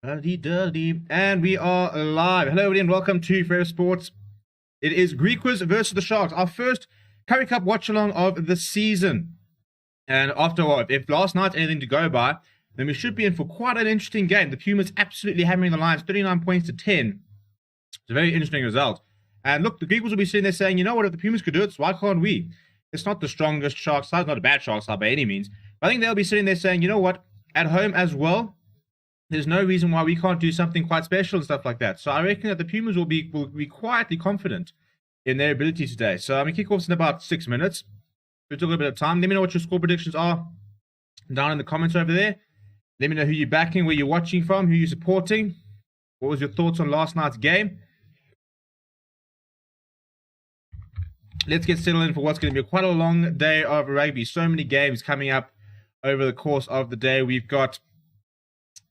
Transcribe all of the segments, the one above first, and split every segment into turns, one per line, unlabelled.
And we are live. Hello, everybody, and welcome to Forever Sports. It is GRIQUAS versus the Sharks, our first Currie Cup watch-along of the season. And after all, if last night's anything to go by, then we should be in for quite an interesting game. The Pumas absolutely hammering the Lions, 39 points to 10. It's a very interesting result. And look, the GRIQUAS will be sitting there saying, you know what, if the Pumas could do it, so why can't we? It's not the strongest Sharks side, not a bad Sharks side by any means. But I think they'll be sitting there saying, you know what, at home as well, there's no reason why we can't do something quite special and stuff like that. So I reckon that the Pumas will be quietly confident in their ability today. So I'm going to kick off in about 6 minutes. We'll talk a bit of time. Let me know what your score predictions are down in the comments over there. Let me know who you're backing, where you're watching from, who you're supporting. What was your thoughts on last night's game? Let's get settled in for what's going to be quite a long day of rugby. So many games coming up over the course of the day. We've got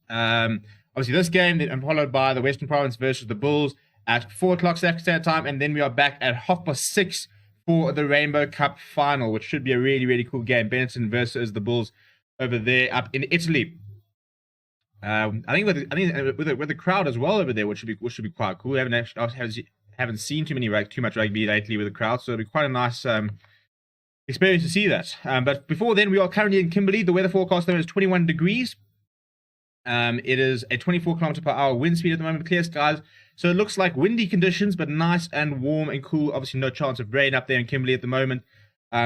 obviously this game, then followed by the Western Province versus the Bulls at 4 o'clock South African time, and then we are back at 6:30 for the Rainbow Cup final, which should be a really, really cool game. Benetton versus the Bulls over there up in Italy. I think with the crowd as well over there, which should be quite cool. We haven't seen too much rugby lately with the crowd, so it'll be quite a nice experience to see that. But before then, we are currently in Kimberley. The weather forecast there is 21 degrees. It is a 24 kilometer per hour wind speed at the moment, clear skies. So it looks like windy conditions, but nice and warm and cool. Obviously, no chance of rain up there in Kimberley at the moment.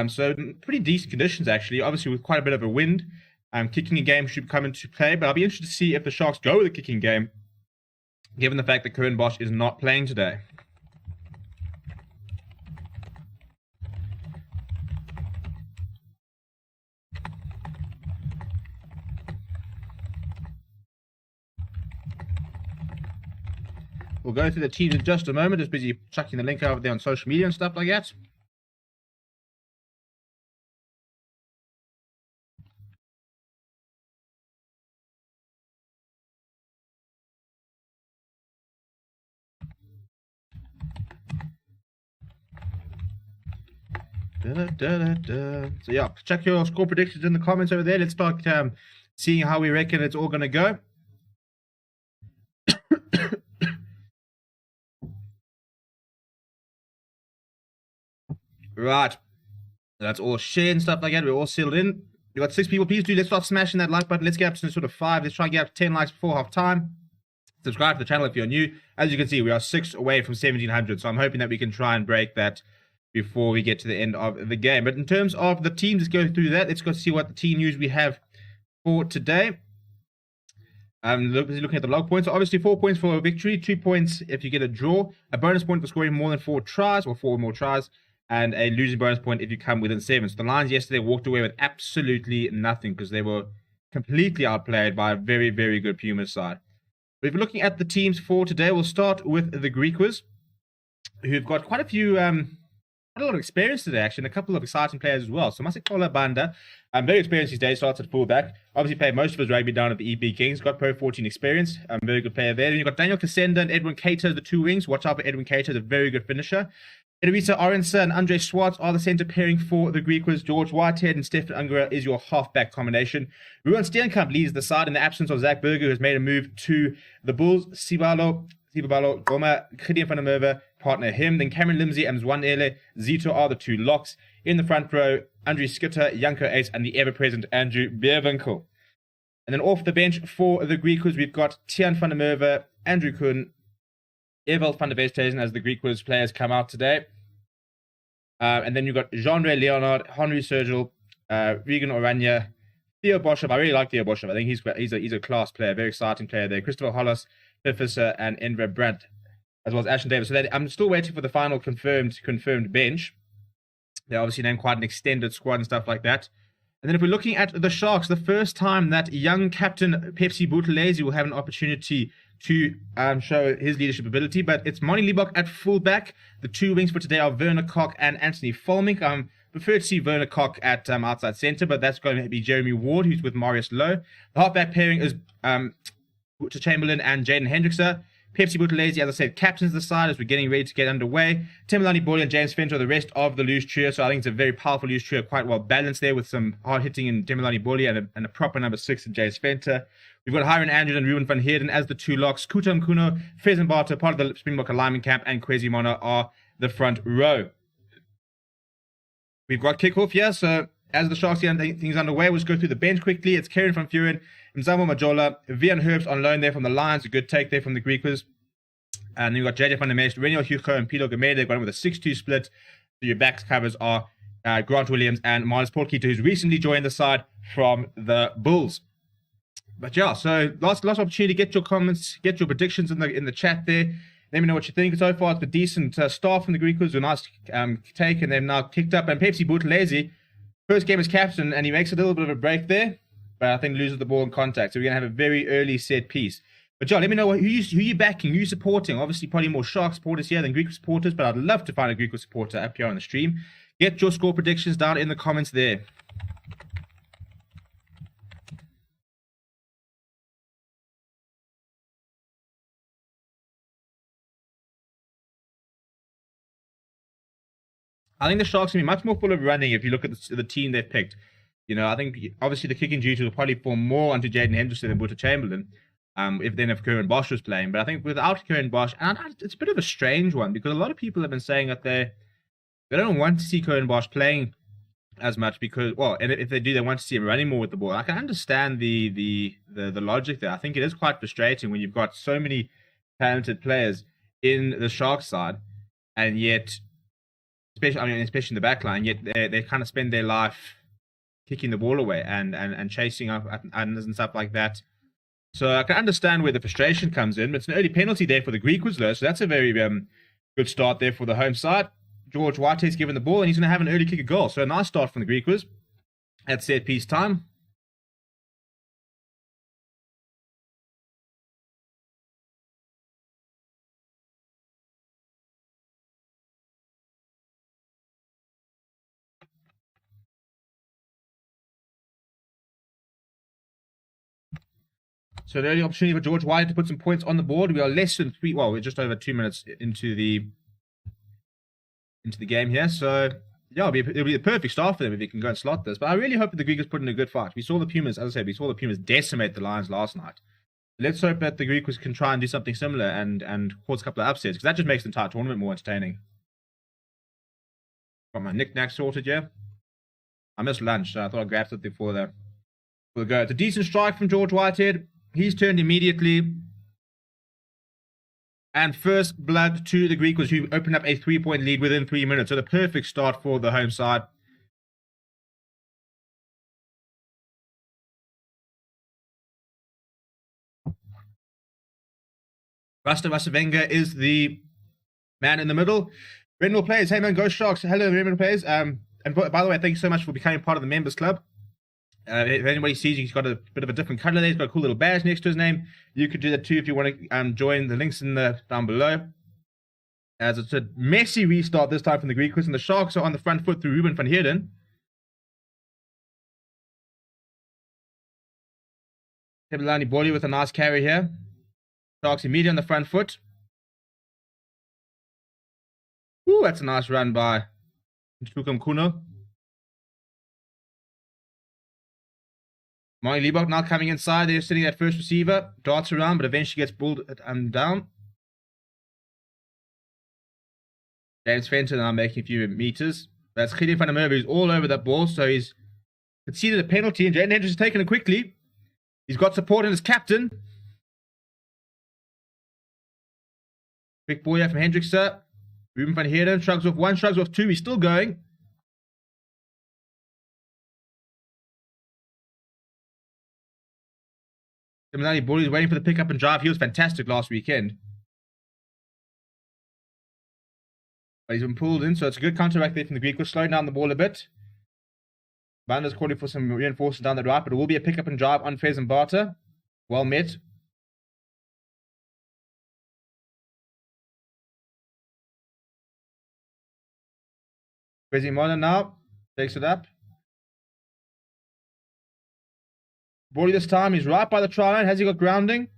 So pretty decent conditions, actually. Obviously, with quite a bit of a wind. Kicking a game should come into play, but I'll be interested to see if the Sharks go with a kicking game, given the fact that Currie Bosch is not playing today. We'll go through the teams in just a moment. Just busy chucking the link over there on social media and stuff like that. So yeah, check your score predictions in the comments over there. Let's start seeing how we reckon it's all going to go. Right. That's all shared and stuff like that. We're all settled in. We got 6 people. Please do. Let's start smashing that like button. Let's get up to sort of 5. Let's try and get up to 10 likes before half time. Subscribe to the channel if you're new. As you can see, we are 6 away from 1700. So I'm hoping that we can try and break that before we get to the end of the game. But in terms of the teams, let's go through that. Let's go see what the team news we have for today. Looking at the log points. So obviously 4 points for a victory, 2 points if you get a draw, a bonus point for scoring more than 4 tries or 4 more tries, and a losing bonus point if you come within 7. So the Lions yesterday walked away with absolutely nothing because they were completely outplayed by a very, very good Pumas side. But if we're looking at the teams for today, we'll start with the GRIQUAS, who've got quite a lot of experience today, actually, and a couple of exciting players as well. So Masikola Banda, very experienced these days, starts at fullback. Obviously played most of his rugby down at the EB Kings, got Pro 14 experience, very good player there. Then you've got Daniel Kasenda and Edwin Cater, the 2 wings. Watch out for Edwin Cater, the very good finisher. Edwisa Arensa and Andre Swartz are the centre pairing for the GRIQUAS. George Whitehead and Stefan Ungara is your halfback combination. Ruan Steenkamp leads the side in the absence of Zach Berger, who has made a move to the Bulls. Sibalo, Goma, Gideon van der Merwe partner him. Then Cameron Limsey and Zwanele Zito are the 2 locks. In the front row, Andrew Skitter, Janko Ace, and the ever-present Andrew Beerwinkel. And then off the bench for the GRIQUAS, we've got Tian van der Merwe, Andrew Kuhn, Ewald van der Westhuizen as the GRIQUAS players come out today. And then you've got Jean-Ray Leonard, Henry Sergel, Regan Oranje, Theo Boschop. I really like Theo Boschop. I think he's a class player, very exciting player there. Christopher Hollis, Piffer, and Enver Brandt, as well as Ashton Davis. So I'm still waiting for the final confirmed bench. They obviously named quite an extended squad and stuff like that. And then if we're looking at the Sharks, the first time that young captain Pepsi Buthelezi will have an opportunity to show his leadership ability. But it's Moni Liebach at fullback. The 2 wings for today are Werner Koch and Anthony Folmink. I prefer to see Werner Koch at outside centre, but that's going to be Jeremy Ward, who's with Marius Lowe. The halfback pairing is to Chamberlain and Jaden Hendrickson. Pepsi Buthelezi, as I said, captains the side as we're getting ready to get underway. Timberlani Boyle and James Fenter are the rest of the loose trio. So I think it's a very powerful loose trio, quite well balanced there with some hard hitting in Timberlani Boyle and a proper number 6 in James Fenter. We've got Hiron Andrews and Ruben van Heerden as the two locks. Kutam Kuno, Fez Barter, part of the Springbok alignment camp, and Kwesi Mona are the front row. We've got kickoff here, so as the Sharks get things underway, we'll just go through the bench quickly. It's Kieran van Vuren, Mzamo Majola, Vian Herbst on loan there from the Lions, a good take there from the GRIQUAS. And then we've got JJ van der Meest, Reniel Hugo, and Pilo Gamede. They've got him with a 6-2 split. So your backs covers are Grant Williams and Miles Portkeeter, who's recently joined the side from the Bulls. But yeah, so last opportunity, get your comments, get your predictions in the chat there. Let me know what you think. So far, it's a decent start from the GRIQUAS, a nice take, and they've now kicked up. And Pepsi Buthelezi, first game as captain, and he makes a little bit of a break there, but I think loses the ball in contact. So we're going to have a very early set piece. But John, let me know who you backing, who you supporting. Obviously, probably more Shark supporters here than GRIQUAS supporters, but I'd love to find a GRIQUAS supporter up here on the stream. Get your score predictions down in the comments there. I think the Sharks will be much more full of running if you look at the team they've picked. You know, I think obviously the kicking duty will probably fall more onto Jaden Henderson than Buta Chamberlain, if Curran Bosch was playing. But I think without Curran Bosch, and it's a bit of a strange one because a lot of people have been saying that they don't want to see Curran Bosch playing as much because, well, and if they do, they want to see him running more with the ball. I can understand the logic there. I think it is quite frustrating when you've got so many talented players in the Sharks side, and yet, especially in the back line, yet they kind of spend their life kicking the ball away and chasing up and stuff like that. So I can understand where the frustration comes in. But it's an early penalty there for the GRIQUAS, though, so that's a very good start there for the home side. George Whitehead's given the ball, and he's going to have an early kick of goal. So a nice start from the GRIQUAS at set piece time. So the early opportunity for George Whitehead to put some points on the board. We are less than we're just over 2 minutes into the game here. So yeah, it'll be the perfect start for them if they can go and slot this. But I really hope that the GRIQUAS put in a good fight. We saw the Pumas, as I said, decimate the Lions last night. Let's hope that the GRIQUAS can try and do something similar and cause a couple of upsets, because that just makes the entire tournament more entertaining. Got my knick-knack sorted, yeah. I missed lunch, so I thought I'd grab something for the go. It's a decent strike from George Whitehead. He's turned immediately. And first blood to the GRIQUAS, who opened up a 3-point lead within 3 minutes. So the perfect start for the home side. Rasta Vasavenga is the man in the middle. Renwell Players, hey man, go Sharks. Hello, Renwell Players. And by the way, thank you so much for becoming part of the members club. If anybody sees he's got a bit of a different color there, he's got a cool little badge next to his name. You could do that too if you want to join. The links down below. As it's a messy restart this time from the GRIQUAS, and the Sharks are on the front foot through Ruben van Heerden. Timberlani Boyle with a nice carry here. Sharks immediately on the front foot. Ooh, that's a nice run by Ntukam Kuno. Marty Liebach now coming inside. They're sitting at first receiver. Darts around, but eventually gets pulled down. James Fenton now making a few meters. That's Gideon van der Merwe, who's all over that ball. So he's conceded a penalty, and Jaden Hendricks has taken it quickly. He's got support in his captain. Quick ball here from Hendricks. Ruben van Heerden shrugs off one, shrugs off two. He's still going. Timberlani Boyle is waiting for the pickup and drive. He was fantastic last weekend. But he's been pulled in, so it's a good counteract there from the GRIQUAS, slowing down the ball a bit. Bander's calling for some reinforcements down the right, but it will be a pickup and drive on Fez and Barter. Well met. Kwesi Mona now takes it up. Boyle this time, he's right by the try line. Has he got grounding?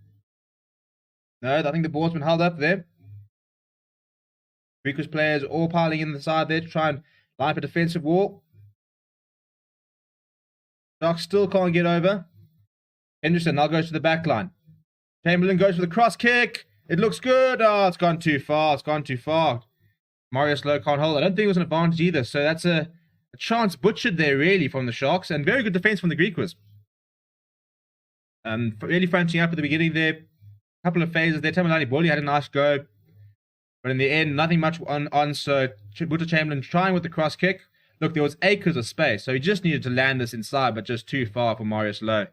No, I think the ball's been held up there. GRIQUAS players all piling in the side there to try and line up a defensive wall. Sharks still can't get over. Henderson now goes to the back line. Chamberlain goes for the cross kick. It looks good. Oh, it's gone too far. It's gone too far. Marius Lowe can't hold it. I don't think it was an advantage either. So that's a chance butchered there, really, from the Sharks. And very good defense from the GRIQUAS. Really fronting up at the beginning there. A couple of phases there. Tamalani Bully had a nice go. But in the end, nothing much on. So Buta Chamberlain trying with the cross kick. Look, there was acres of space. So he just needed to land this inside, but just too far for Marius Lowe.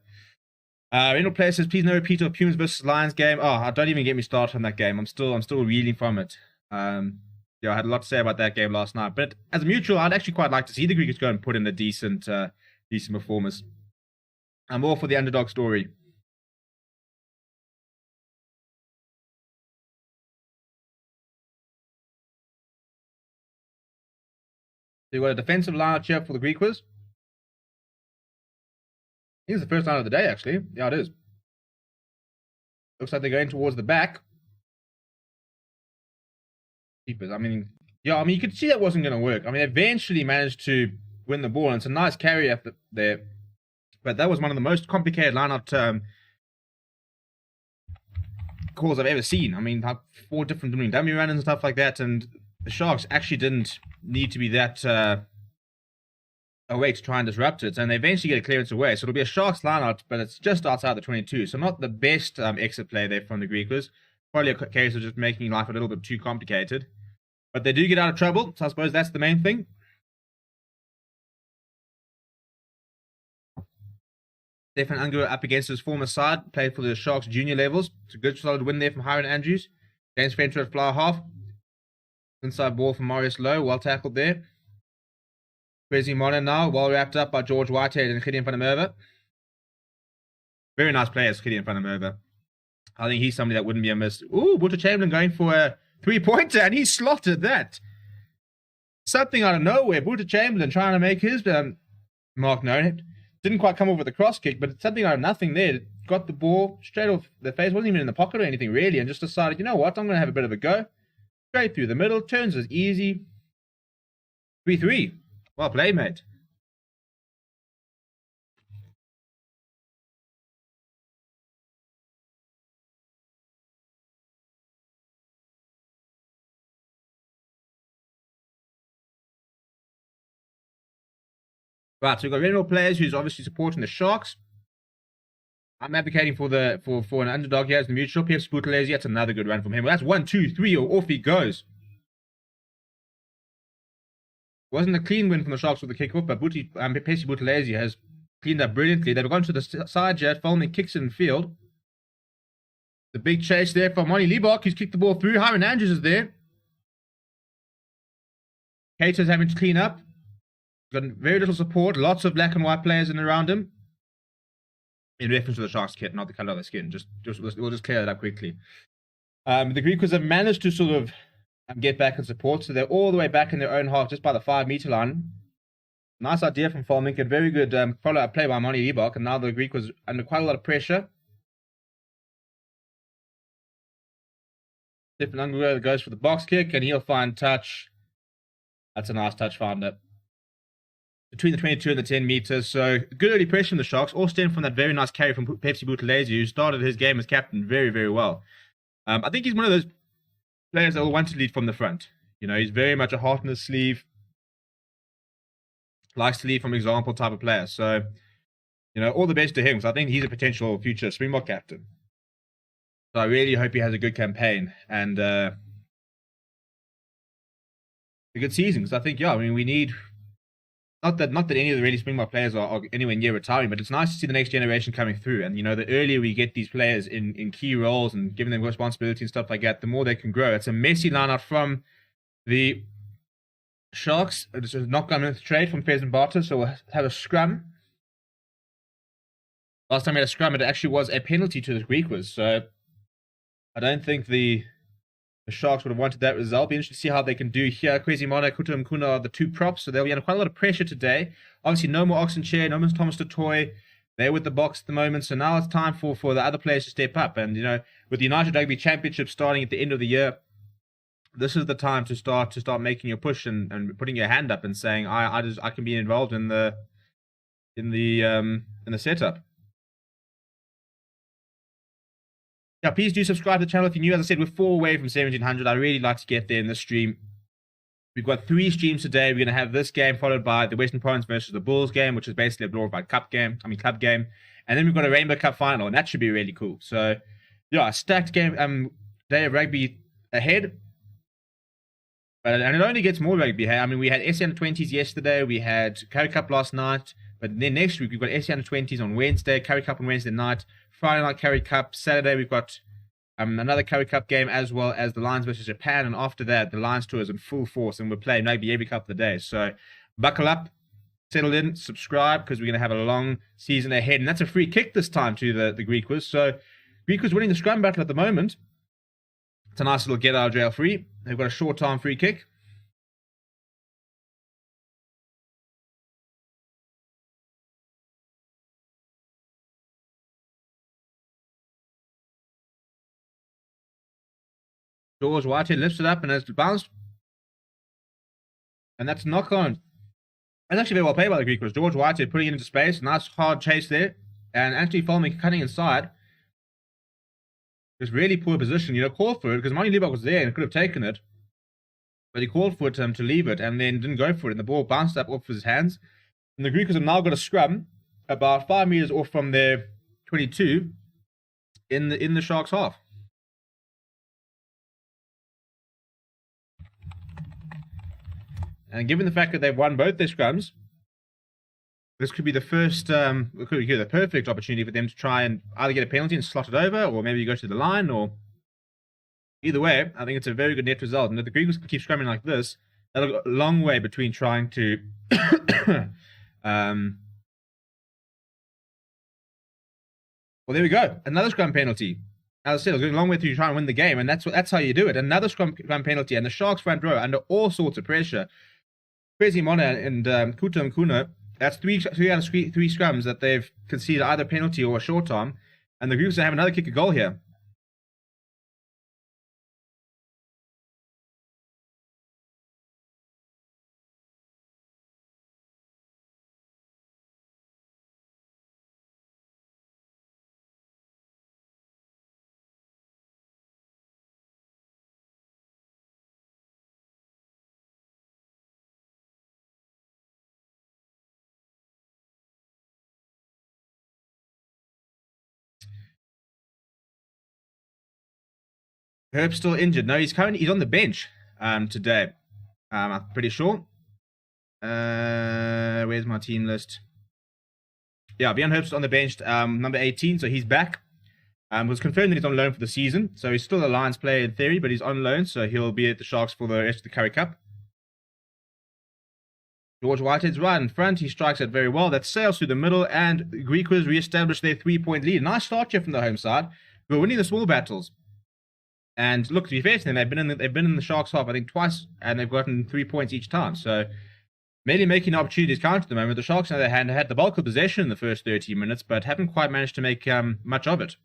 Renal Player says, please no repeat of Pumas versus Lions game. Oh, don't even get me started on that game. I'm still reeling from it. Yeah, I had a lot to say about that game last night. But as a mutual, I'd actually quite like to see the GRIQUAS go and put in a decent performance. I'm all for the underdog story. So you've got a defensive line here for the GRIQUAS. I think it's the first line of the day, actually. Yeah, it is. Looks like they're going towards the back. Keepers. I mean, you could see that wasn't going to work. I mean, they eventually managed to win the ball, and it's a nice carry up there. But that was one of the most complicated line-out calls I've ever seen. I mean, 4 different dummy runners and stuff like that, and the Sharks actually didn't need to be that away to try and disrupt it, and they eventually get a clearance away. So it'll be a Sharks line-out, but it's just outside the 22, so not the best exit play there from the GRIQUAS. Probably a case of just making life a little bit too complicated. But they do get out of trouble, so I suppose that's the main thing. Stefan Ungar up against his former side, played for the Sharks junior levels. It's a good solid win there from Hiron Andrews. James Fencher at fly half. Inside ball from Marius Lowe, well tackled there. Crazy Mona now, well wrapped up by George Whitehead and Gideon van der Merwe. Very nice players, Gideon van der Merwe. I think he's somebody that wouldn't be a miss. Ooh, Buta Chamberlain going for a 3-pointer, and he slotted that. Something out of nowhere. Buta Chamberlain trying to make his mark known. Didn't quite come over the cross kick, but it's something out of nothing there. Got the ball straight off the face. Wasn't even in the pocket or anything, really, and just decided, you know what, I'm going to have a bit of a go. Straight through the middle. Turns is easy. 3-3. Well played, mate. Right, so we've got Renal Players who's obviously supporting the Sharks. I'm advocating for an underdog here as the mutual. PF Sputalesi, that's another good run from him. Well, that's 1, 2, 3, or off he goes. Wasn't a clean win from the Sharks with the kick-off, but Pesi Buthelezi has cleaned up brilliantly. They've gone to the side jet, Folman kicks it in field. The big chase there from Monty Liebach, who's kicked the ball through. Hiron Andrews is there. Cater's having to clean up. Got very little support, lots of black and white players in around him. In reference to the Sharks kit, not the colour of the skin. We'll just clear that up quickly. The GRIQUAS have managed to sort of get back and support, so they're all the way back in their own half, just by the 5-meter line. Nice idea from Folman, a very good follow-up play by Monty Liebach, and now the GRIQUAS under quite a lot of pressure. Stefan Ungar goes for the box kick, and he'll find touch. That's a nice touch finder. Between the 22 and the 10 meters, so good early pressure from the Sharks, all stemmed from that very nice carry from Pepsi Buthelezi, who started his game as captain very, very well. I think he's one of those players that will want to lead from the front. You know, he's very much a heart in his sleeve, likes to lead from example type of player. So, you know, all the best to him, because I think he's a potential future Springbok captain. So I really hope he has a good campaign and a good season, because I think, yeah, I mean, we need... Not that any of the really Springbok players are anywhere near retiring, but it's nice to see the next generation coming through. And, you know, the earlier we get these players in key roles and giving them responsibility and stuff like that, the more they can grow. It's a messy line-out from the Sharks. It's a knock-on with trade from Pheasant Barter, so we'll have a scrum. Last time we had a scrum, it actually was a penalty to the GRIQUAS, so I don't think the Sharks would have wanted that result. Be interesting to see how they can do here. Kwezimana, Kutu and Kuna are the two props, so they'll be under quite a lot of pressure today. Obviously, no more Oxenchair, no more Thomas Toy. they're with the Box at the moment. So now it's time for the other players to step up. And, you know, with the United Rugby Championship starting at the end of the year, this is the time to start making your push and putting your hand up and saying, I can be involved in the setup. Yeah, please do subscribe to the channel if you're new. As I said, we're 4 away from 1700. I really like to get there in this stream. We've got 3 streams today. We're going to have this game followed by the Western Province versus the Bulls game, which is basically a glorified club game. And then we've got a Rainbow Cup final, and that should be really cool. So, yeah, a stacked game day of rugby ahead. And it only gets more rugby. I mean, we had SN 20s yesterday. We had Currie Cup last night. But then next week, we've got SN 20s on Wednesday, Currie Cup on Wednesday night, Friday night Currie Cup. Saturday, we've got another Currie Cup game, as well as the Lions versus Japan. And after that, the Lions tour is in full force, and we're playing rugby every couple of days. So buckle up, settle in, subscribe, because we're going to have a long season ahead. And that's a free kick this time to the GRIQUAS. So GRIQUAS winning the scrum battle at the moment. It's a nice little get out of jail free. They've got a short time free kick. George Whitehead lifts it up and has bounced. And that's knock on. That's actually very well played by the GRIQUAS. George Whitehead putting it into space. Nice hard chase there. And Anthony Folman cutting inside. Just really poor position. You know, called for it because Monty Lubach was there and could have taken it. But he called for it to leave it and then didn't go for it. And the ball bounced up off his hands. And the GRIQUAS have now got a scrum about 5 meters off from their 22 in the Sharks' half. And given the fact that they've won both their scrums, this could be the first, the perfect opportunity for them to try and either get a penalty and slot it over, or maybe go to the line, or either way, I think it's a very good net result. And if the GRIQUAS can keep scrumming like this, that'll go a long way between trying to well, there we go. Another scrum penalty. As I said, it's going a long way through trying to win the game, and that's how you do it. Another scrum penalty, and the Sharks front row under all sorts of pressure. Crazy Mona and Kuta Mkuno, that's three out of three scrums that they've conceded either penalty or a short time, and the GRIQUAS have another kick a goal here. Herb's still injured. No, he's on the bench today. I'm pretty sure. Where's my team list? Yeah, Bjorn Herb's on the bench, number 18, so he's back. Was confirmed that he's on loan for the season, so he's still a Lions player in theory, but he's on loan, so he'll be at the Sharks for the rest of the Currie Cup. George Whitehead's right in front. He strikes it very well. That sails through the middle, and GRIQUAS re-establish their 3-point lead. Nice start here from the home side. We're winning the small battles. And look, to be fair to them, they've been in the Sharks' half, I think, twice, and they've gotten 3 points each time. So, mainly making opportunities count at the moment. The Sharks, on the other hand, had the bulk of possession in the first 30 minutes, but haven't quite managed to make much of it.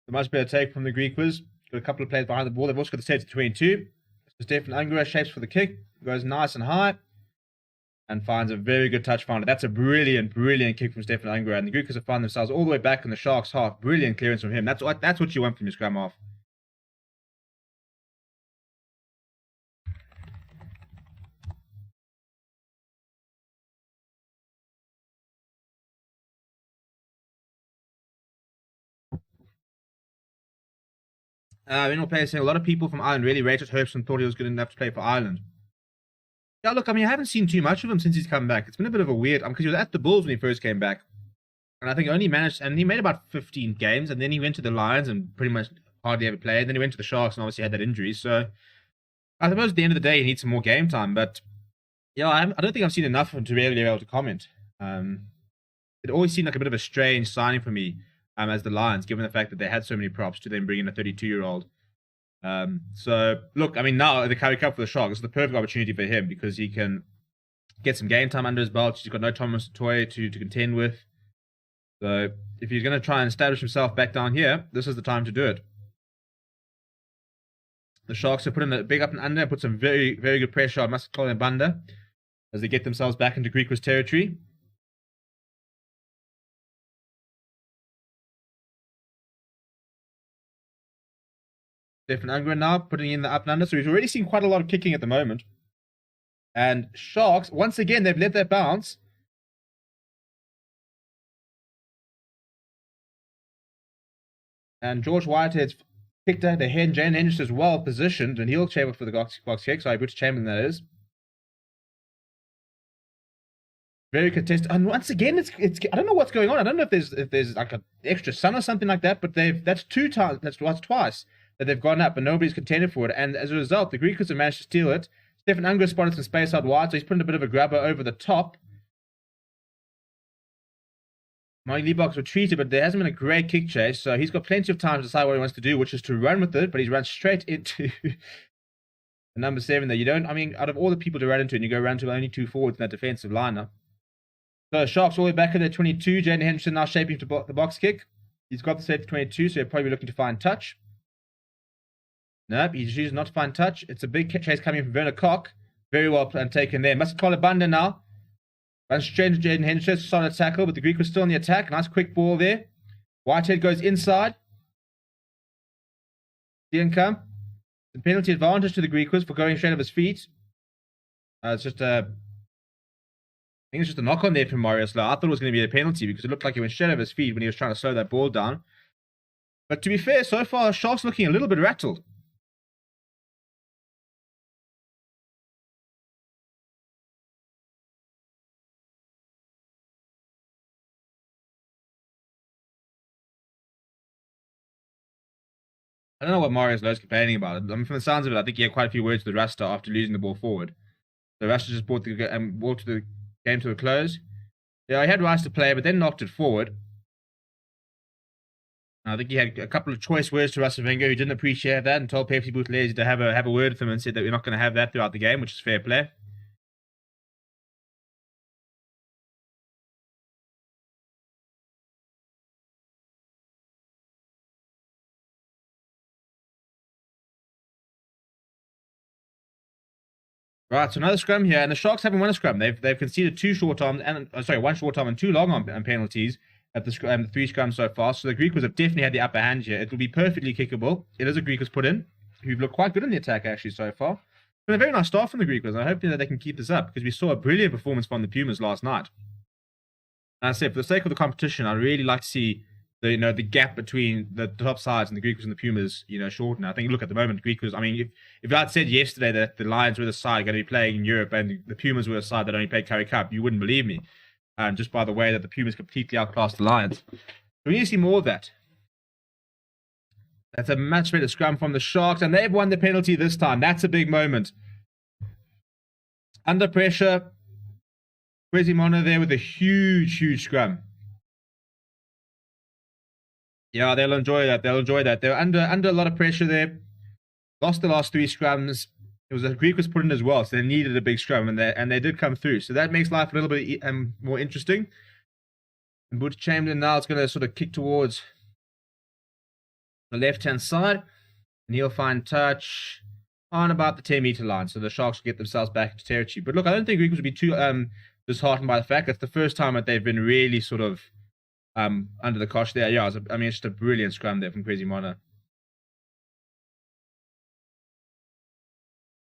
The much better take from the GRIQUAS. Got a couple of players behind the ball. They've also got the state to 22. So Stefan Ungura shapes for the kick. Goes nice and high. And finds a very good touch finder. That's a brilliant, brilliant kick from Stefan Ungura. And the GRIQUAS have found themselves all the way back in the Sharks' half. Brilliant clearance from him. That's what you want from your scrum half. Renal player saying a lot of people from Ireland really rated Herbst and thought he was good enough to play for Ireland. Yeah, look, I mean, I haven't seen too much of him since he's come back. It's been a bit of a weird, because he was at the Bulls when he first came back. And I think only managed, and he made about 15 games, and then he went to the Lions and pretty much hardly ever played. Then he went to the Sharks and obviously had that injury. So I suppose at the end of the day, he needs some more game time. But yeah, I don't think I've seen enough of him to really be able to comment. It always seemed like a bit of a strange signing for me as the Lions, given the fact that they had so many props to then bring in a 32-year-old. So, look, I mean, now the Currie Cup for the Sharks is the perfect opportunity for him because he can get some game time under his belt. He's got no Thomas Toy to contend with. So, if he's going to try and establish himself back down here, this is the time to do it. The Sharks have put in a big up and under and put some very, very good pressure on Masakol and Banda as they get themselves back into GRIQUAS territory. Stefan Ungren now putting in the up and under. So we've already seen quite a lot of kicking at the moment. And Sharks, once again, they've let that bounce. And George Whitehead's kicked out the head. Jane Henderson is well positioned. And he'll chamber for the box kick. Sorry, British Chamberlain, that is. Very contested. And once again, it's I don't know what's going on. I don't know if there's like an extra sun or something like that. But that's twice that they've gone up, and nobody's contended for it. And as a result, the GRIQUAS have managed to steal it. Stefan Ungren spotted some space out wide, so he's putting a bit of a grubber over the top. Mike Liebach's retreated, but there hasn't been a great kick chase, so he's got plenty of time to decide what he wants to do, which is to run with it, but he's run straight into the number 7 there. You don't, I mean, out of all the people to run into, and you go around to only 2 forwards in that defensive lineup. So Sharks all the way back at their 22. Jaden Henderson now shaping to the box kick. He's got the set for 22, so he'll probably be looking to find touch. Nope, he's choosing not to find touch. It's a big chase coming from Werner Koch. Very well taken there. Must call it Banda now. Runs straight to Jaden Henderson. Solid tackle, but the Greek was still in the attack. Nice quick ball there. Whitehead goes inside. Come. The penalty advantage to the Greek was for going straight off his feet. It's just I think it's just a knock on there from Mario Slow. I thought it was going to be a penalty because it looked like he went straight off his feet when he was trying to slow that ball down. But to be fair, so far, Sharks looking a little bit rattled. I don't know what Marius Lowe's complaining about. I mean, from the sounds of it, I think he had quite a few words with Rasta after losing the ball forward. So Rasta just brought the game to a close. Yeah, he had Rice to play, but then knocked it forward. I think he had a couple of choice words to Rasta Wenger, who didn't appreciate that and told Pepsi Buthelezi to have a word with him and said that we're not going to have that throughout the game, which is fair play. Right, so another scrum here, and the Sharks haven't won a scrum. They've conceded 2 short arms and one short arm and 2 long arm penalties at the 3 scrums so far. So the GRIQUAS have definitely had the upper hand here. It will be perfectly kickable. It is a GRIQUAS put in, who've looked quite good in the attack actually so far. It's been a very nice start from the GRIQUAS. I hope that they can keep this up because we saw a brilliant performance from the Pumas last night. And I said, for the sake of the competition, I'd really like to see the gap between the top sides and the GRIQUAS and the Pumas, shorten. I think, look, at the moment, GRIQUAS, I mean, if I'd said yesterday that the Lions were the side going to be playing in Europe and the Pumas were the side that only played Currie Cup, you wouldn't believe me. Just by the way that the Pumas completely outclassed the Lions. So we need to see more of that. That's a much better scrum from the Sharks, and they've won the penalty this time. That's a big moment. Under pressure, Quasimono there with a huge, huge scrum. Yeah, they'll enjoy that. They'll enjoy that. They're under a lot of pressure there. Lost the last 3 scrums. It was a GRIQUAS put in as well, so they needed a big scrum, and they did come through. So that makes life a little bit more interesting. And Butch Chamberlain now is going to sort of kick towards the left-hand side, and he'll find touch on about the 10-meter line. So the Sharks will get themselves back into territory. But look, I don't think GRIQUAS would be too disheartened by the fact that it's the first time that they've been really sort of under the cosh there. Yeah, I mean, it's just a brilliant scrum there from Quasimono.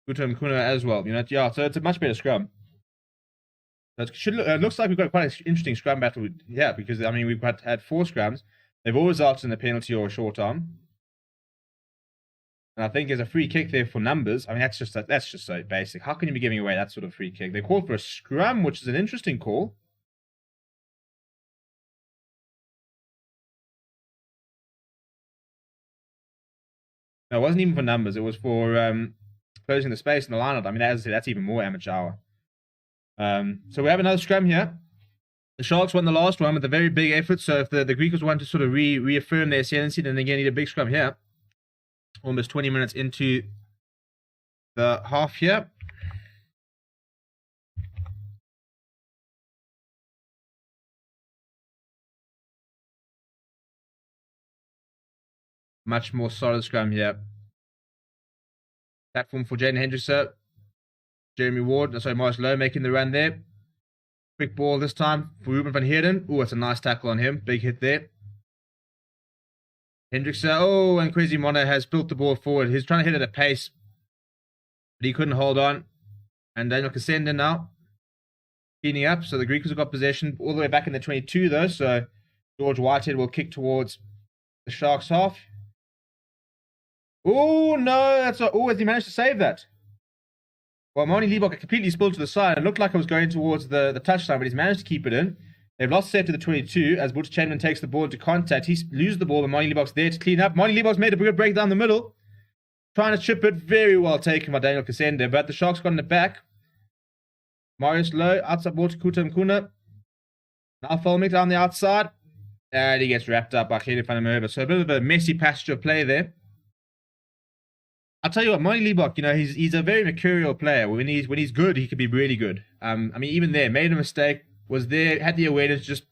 Gutam Kuna as well, yeah, so it's a much better scrum. It looks like we've got quite an interesting scrum battle, yeah, because, I mean, we've had 4 scrums. They've all resulted in a penalty or a short arm. And I think there's a free kick there for numbers. I mean, that's just so basic. How can you be giving away that sort of free kick? They called for a scrum, which is an interesting call. No, it wasn't even for numbers. It was for closing the space in the lineup. I mean, as I said, that's even more amateur hour. So we have another scrum here. The Sharks won the last one with a very big effort. So if the GRIQUAS want to sort of reaffirm their ascendancy, then again need a big scrum here. Almost 20 minutes into the half here. Much more solid scrum here. Platform for Jaden Hendrickson. Jeremy Ward, sorry, Morris Lowe making the run there. Quick ball this time for Ruben van Heerden. Oh, it's a nice tackle on him. Big hit there. Hendrickson. Oh, and Kwesi Mono has built the ball forward. He's trying to hit it at pace, but he couldn't hold on. And Daniel Kasenda now cleaning up. So the GRIQUAS have got possession all the way back in the 22, though. So George Whitehead will kick towards the Sharks half. Oh, no. That's not. Oh, has he managed to save that? Well, Moni Liebach completely spilled to the side. It looked like it was going towards the touchline, but he's managed to keep it in. They've lost set to the 22 as Butch Chamberlain takes the ball into contact. He loses the ball, and Moni Liebach's there to clean up. Moni Liebach's made a good break down the middle. Trying to chip it. Very well taken by Daniel Kasenda, but the Sharks got in the back. Marius Lowe, outside ball to Kuta Mkuna. Now Fulmick down the outside. And he gets wrapped up by Khalid van der Merwe. So a bit of a messy passage of play there. I'll tell you what, Moni Liebach, you know, he's a very mercurial player. When he's good, he can be really good. I mean, even there, made a mistake, was there, had the awareness, just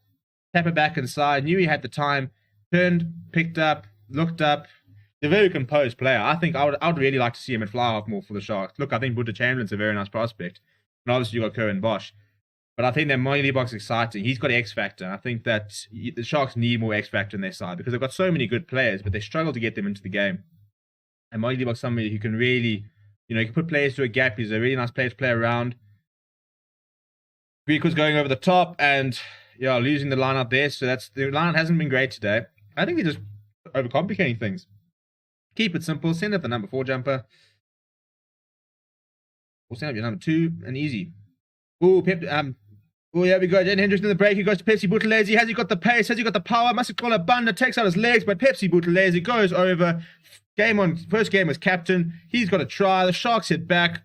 tap it back inside, knew he had the time, turned, picked up, looked up. He's a very composed player. I think I would really like to see him at fly half more for the Sharks. Look, I think Buta Chamberlain's a very nice prospect. And obviously you've got Currie and Bosch. But I think that Moni Liebach's exciting. He's got X factor. And I think that the Sharks need more X factor in their side because they've got so many good players, but they struggle to get them into the game. And Moni Liebach's somebody who can really, you know, he can put players to a gap. He's a really nice player to play around. GRIQUAS going over the top and, yeah, losing the line out there. So the line hasn't been great today. I think they're just overcomplicating things. Keep it simple. Send up the number 4 jumper. Or send up your number 2 and easy. Oh, yeah, we go. Jaden Hendrickson in the break. He goes to Pepsi Buthelezi. Has he got the pace? Has he got the power? Masikola Banda takes out his legs, but Pepsi Buthelezi goes over. First game as captain. He's got a try. The Sharks hit back.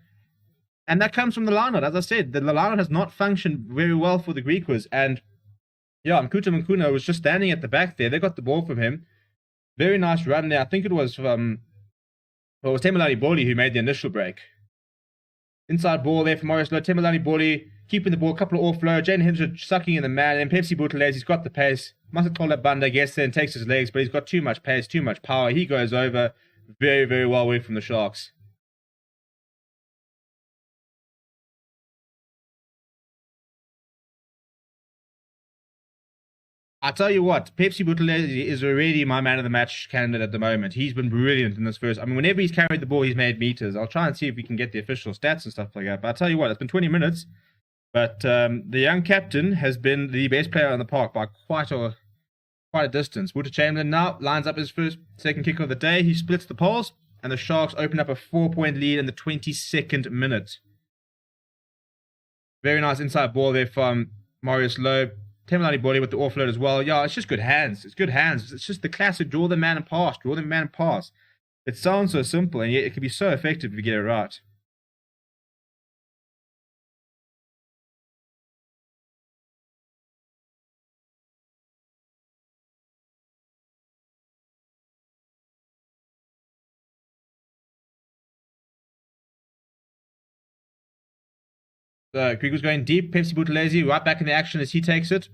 And that comes from the lineout. As I said, the lineout has not functioned very well for the GRIQUAS. And, yeah, Mkuta Mkuna was just standing at the back there. They got the ball from him. Very nice run there. I think it was Temelani Boli who made the initial break. Inside ball there for Morris Lowe. Temelani Boli keeping the ball, a couple of offload. Jaden Hendrickson sucking in the man. And Pepsi Buthelezi, he's got the pace. Masikola Banda gets there and takes his legs, but he's got too much pace, too much power. He goes over very, very well away from the Sharks. I tell you what, Pepsi Buthelezi is already my man of the match candidate at the moment. He's been brilliant in this first. I mean, whenever he's carried the ball, he's made meters. I'll try and see if we can get the official stats and stuff like that. But I tell you what, it's been 20 minutes. But the young captain has been the best player on the park by quite a distance. Buta Chamberlain now lines up his second kick of the day. He splits the poles, and the Sharks open up a 4-point lead in the 22nd minute. Very nice inside ball there from Marius Lowe. Temelani Boli with the offload as well. Yeah, it's just good hands. It's good hands. It's just the classic draw the man and pass. Draw the man and pass. It sounds so simple, and yet it can be so effective if you get it right. So GRIQUAS going deep. Pepsi Buthelezi right back in the action as he takes it.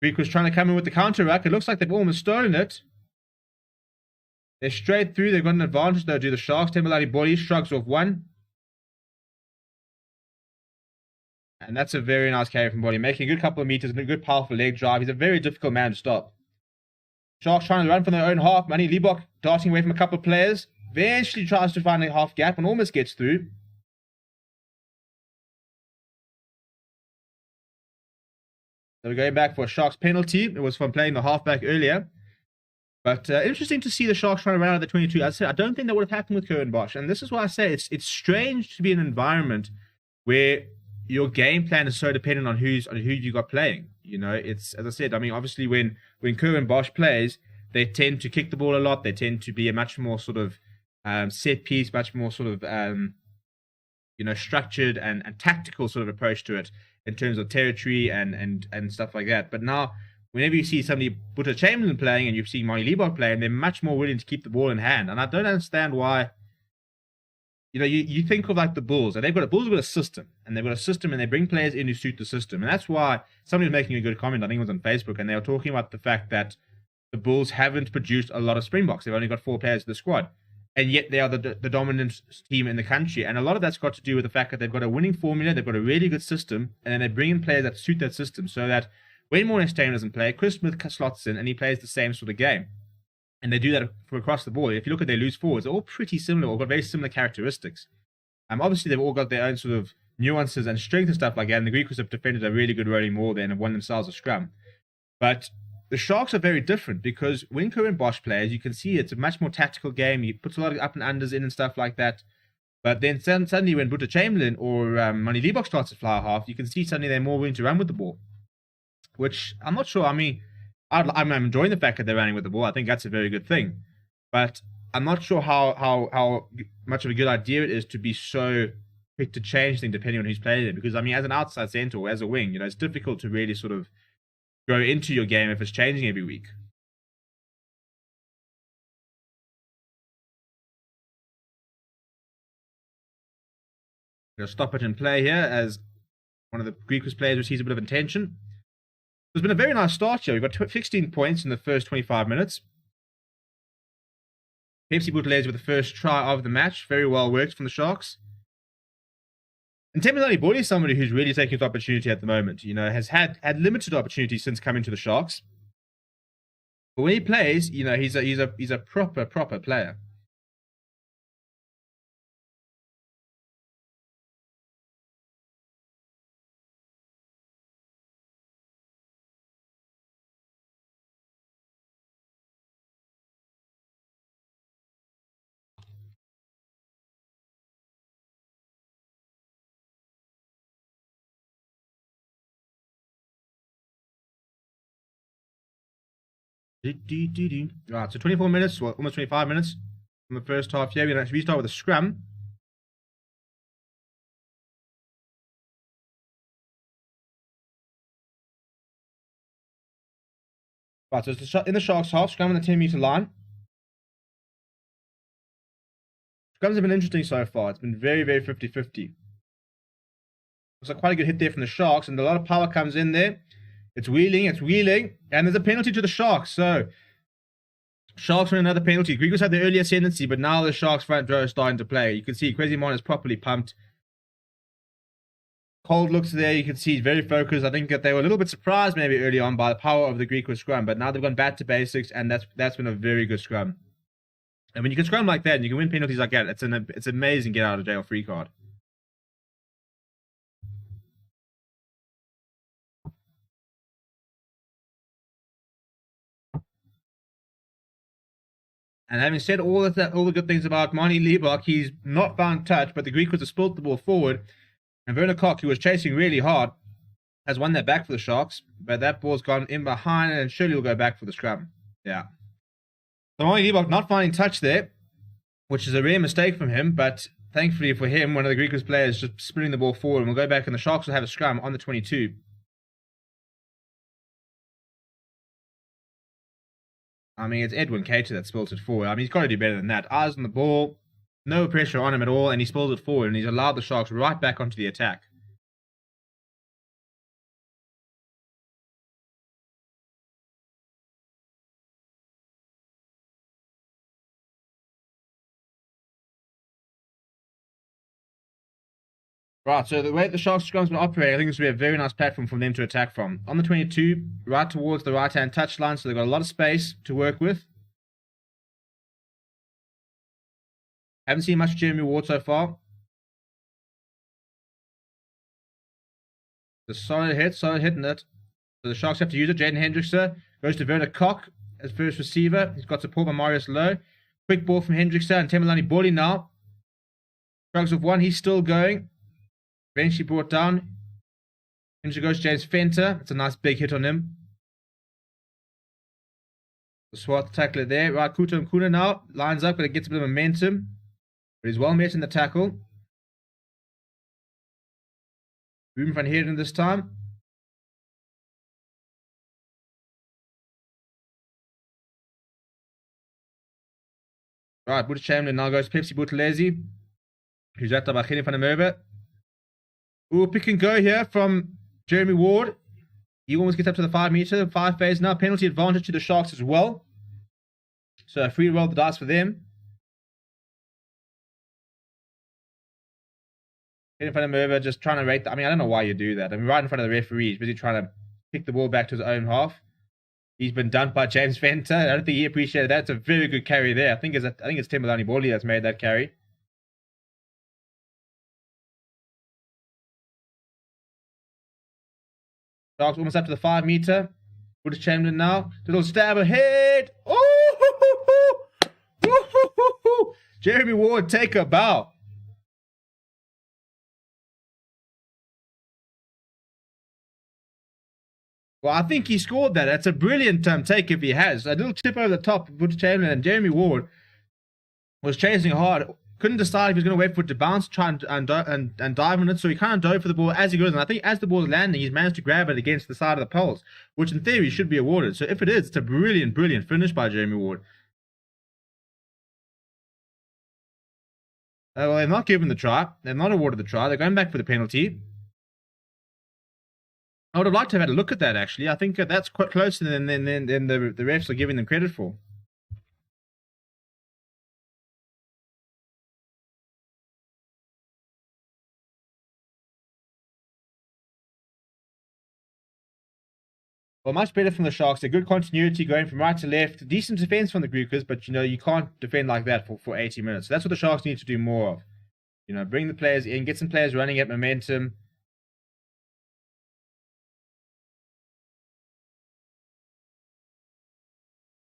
GRIQUAS trying to come in with the counter ruck. It looks like they've almost stolen it. They're straight through. They've got an advantage though, do the Sharks. Temelani Boli shrugs off one. And that's a very nice carry from Boli. Making a good couple of meters and a good powerful leg drive. He's a very difficult man to stop. Sharks trying to run from their own half. Moni Liebach darting away from a couple of players. Eventually tries to find a half gap and almost gets through. So we're going back for a Sharks penalty. It was from playing the halfback earlier. But interesting to see the Sharks trying to run out of the 22. As I said, I don't think that would have happened with Currie and Bosch. And this is why I say it's strange to be in an environment where your game plan is so dependent on who you got playing. You know, it's, as I said, I mean, obviously when Currie and Bosch plays, they tend to kick the ball a lot. They tend to be a much more sort of set piece, much more sort of structured and tactical sort of approach to it in terms of territory and stuff like that. But now, whenever you see somebody, Buta Chamberlain playing, and you see Mani Libbok playing, they're much more willing to keep the ball in hand. And I don't understand why. You think of like the Bulls, and Bulls have got a system, and they bring players in who suit the system. And that's why somebody was making a good comment, I think it was on Facebook, and they were talking about the fact that the Bulls haven't produced a lot of Springboks. They've only got 4 players in the squad. And yet they are the dominant team in the country. And a lot of that's got to do with the fact that they've got a winning formula, they've got a really good system, and then they bring in players that suit that system, so that when Morris Taylor doesn't play, Chris Smith slots in and he plays the same sort of game. And they do that from across the board. If you look at their loose forwards, they're all pretty similar, or got very similar characteristics. Obviously, they've all got their own sort of nuances and strength and stuff like that. And the GRIQUAS have defended a really good rolling maul there and have won themselves a scrum. But the Sharks are very different, because when Currie and Bosch plays, you can see it's a much more tactical game. He puts a lot of up and unders in and stuff like that. But then suddenly when Buta Chamberlain or Mani Libbok starts to fly half, you can see suddenly they're more willing to run with the ball. Which I'm not sure. I mean, I'm enjoying the fact that they're running with the ball. I think that's a very good thing. But I'm not sure how much of a good idea it is to be so quick to change things depending on who's playing it. Because, I mean, as an outside centre or as a wing, it's difficult to really sort of go into your game if it's changing every week. Going to stop it and play here as one of the GRIQUAS players receives a bit of attention. There's been a very nice start here. We've got 16 points in the first 25 minutes. Pepsi Buthelezi with the first try of the match. Very well worked from the Sharks. And Temilani Boli is somebody who's really taking his opportunity at the moment. Has had limited opportunity since coming to the Sharks. But when he plays, he's a proper player. Right, so 24 minutes, well, almost 25 minutes from the first half here. We're going to restart with a scrum. Right, so it's in the Sharks half, scrum on the 10-meter line. Scrums have been interesting so far. It's been very, very 50-50. Looks like quite a good hit there from the Sharks, and a lot of power comes in there. It's wheeling, and there's a penalty to the Sharks. So, Sharks win another penalty. GRIQUAS had the earlier ascendancy, but now the Sharks front row is starting to play. You can see Kwezimana is properly pumped. Cold looks there. You can see he's very focused. I think that they were a little bit surprised maybe early on by the power of the GRIQUAS scrum, but now they've gone back to basics, and that's been a very good scrum. And when you can scrum like that and you can win penalties like that, it's amazing get out of jail free card. And having said all the good things about Mani Libbok, he's not found touch, but the GRIQUAS have spilt the ball forward. And Werner Koch, who was chasing really hard, has won that back for the Sharks. But that ball's gone in behind, and surely will go back for the scrum. Yeah. So Mani Libbok not finding touch there, which is a rare mistake from him. But thankfully for him, one of the GRIQUAS players just spinning the ball forward. And we'll go back, and the Sharks will have a scrum on the 22. I mean, it's Edwin Cater that spills it forward. I mean, he's got to do better than that. Eyes on the ball, no pressure on him at all, and he spills it forward, and he's allowed the Sharks right back onto the attack. Right, so the way the Sharks scrum's been operating, I think this will be a very nice platform for them to attack from. On the 22, right towards the right-hand touchline, so they've got a lot of space to work with. Haven't seen much Jeremy Ward so far. The solid hit in it. So the Sharks have to use it. Jaden Hendrickse goes to Werner Koch as first receiver. He's got support by Marius Lowe. Quick ball from Hendrickse and Temilani Boli now. Shrugs of one, he's still going. Eventually brought down. Hendrickse goes to James Fenter. It's a nice big hit on him. The Swat tackler there. Right, Kuta Mkuna now lines up, but it gets a bit of momentum. But he's well met in the tackle. Boom van Heerden this time. Right, Boeta Chamberlain now goes Pepsi Buthelezi, who's at the Bachini van der Merwe. Ooh, pick and go here from Jeremy Ward. He almost gets up to the 5 meter, 5 phase now. Penalty advantage to the Sharks as well. So a free roll the dice for them. In front of Merva, just trying to rate. I mean, I don't know why you do that. I mean, right in front of the referee, he's busy trying to kick the ball back to his own half. He's been dumped by James Venter. I don't think he appreciated that. It's a very good carry there. I think it's Timberlani Borley that's made that carry. Sharks almost up to the 5 meter. Boeta Chamberlain now. Little stab ahead. Oh! Jeremy Ward, take a bow. Well, I think he scored that. That's a brilliant take if he has. A little tip over the top, Boeta Chamberlain, and Jeremy Ward was chasing hard. Couldn't decide if he was going to wait for it to bounce, try and dive on it. So he kind of dove for the ball as he goes. And I think as the ball is landing, he's managed to grab it against the side of the poles, which in theory should be awarded. So if it is, it's a brilliant, brilliant finish by Jeremy Ward. Well, they're not given the try. They're not awarded the try. They're going back for the penalty. I would have liked to have had a look at that, actually. I think that's quite closer than the refs are giving them credit for. Well, much better from the Sharks. A good continuity going from right to left. Decent defense from the GRIQUAS, but, you can't defend like that for 80 minutes. So that's what the Sharks need to do more of. Bring the players in, get some players running at momentum.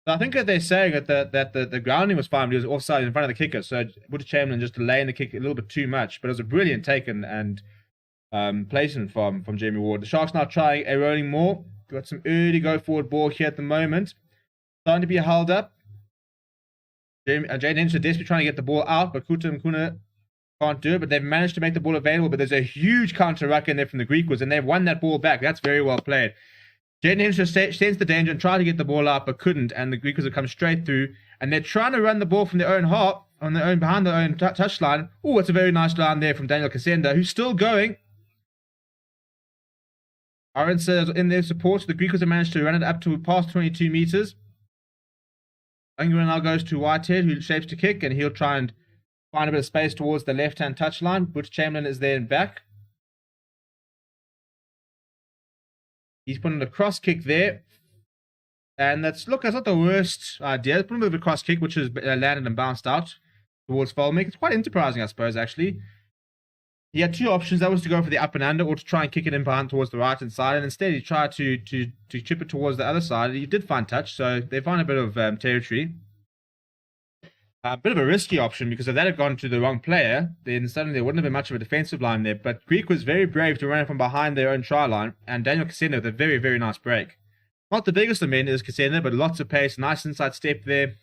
So I think that they're saying that the grounding was fine, but he was offside in front of the kicker. So Boeta Chamberlain just delaying the kick a little bit too much. But it was a brilliant take and placement from Jeremy Ward. The Sharks now trying a rolling more. Got some early go forward ball here at the moment. Starting to be held up. Jaden Henshaw desperately trying to get the ball out, but Kuta Mkuna can't do it. But they've managed to make the ball available. But there's a huge counter ruck in there from the GRIQUAS, and they've won that ball back. That's very well played. Jaden Henshaw sensed the danger and tried to get the ball out, but couldn't. And the GRIQUAS have come straight through, and they're trying to run the ball from their own half, behind their own touchline. Oh, it's a very nice line there from Daniel Kasenda, who's still going. Arends in their support. The GRIQUAS have managed to run it up to past 22 meters. Ungra now goes to Whitehead, who shapes to kick, and he'll try and find a bit of space towards the left-hand touchline. Boeta Chamberlain is there and back. He's putting a cross kick there. And that's not the worst idea. Put a bit of a cross kick, which has landed and bounced out towards Volmek. It's quite enterprising, I suppose, actually. He had two options. That was to go for the up and under or to try and kick it in behind towards the right-hand side. And instead, he tried to chip it towards the other side. He did find touch, so they found a bit of territory. A bit of a risky option, because if that had gone to the wrong player, then suddenly there wouldn't have been much of a defensive line there. But Greek was very brave to run it from behind their own try line, and Daniel Kasenda with a very, very nice break. Not the biggest of men is Kasenda, but lots of pace, nice inside step there.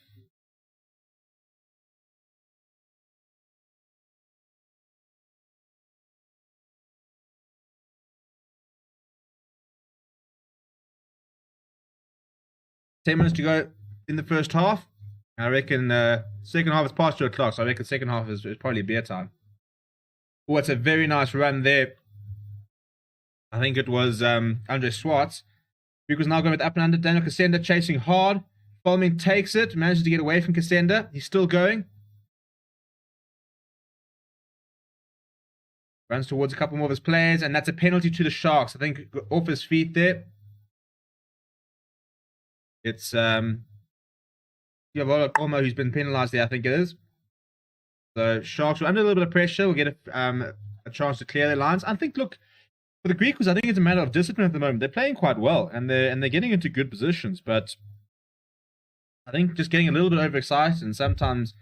Ten minutes to go in the first half. I reckon second half is past 2 o'clock, so I reckon second half is probably beer time. Oh, it's a very nice run there. I think it was Andre Swartz. Greek was now going with up and under. Daniel Kasenda chasing hard. Volmek takes it, manages to get away from Kasenda. He's still going. Runs towards a couple more of his players, and that's a penalty to the Sharks. I think off his feet there. It's Olmo who's been penalised there, I think it is. So Sharks are under a little bit of pressure. We'll get a chance to clear their lines. I think, look, for the GRIQUAS, I think it's a matter of discipline at the moment. They're playing quite well, and they're getting into good positions. But I think just getting a little bit overexcited, and sometimes,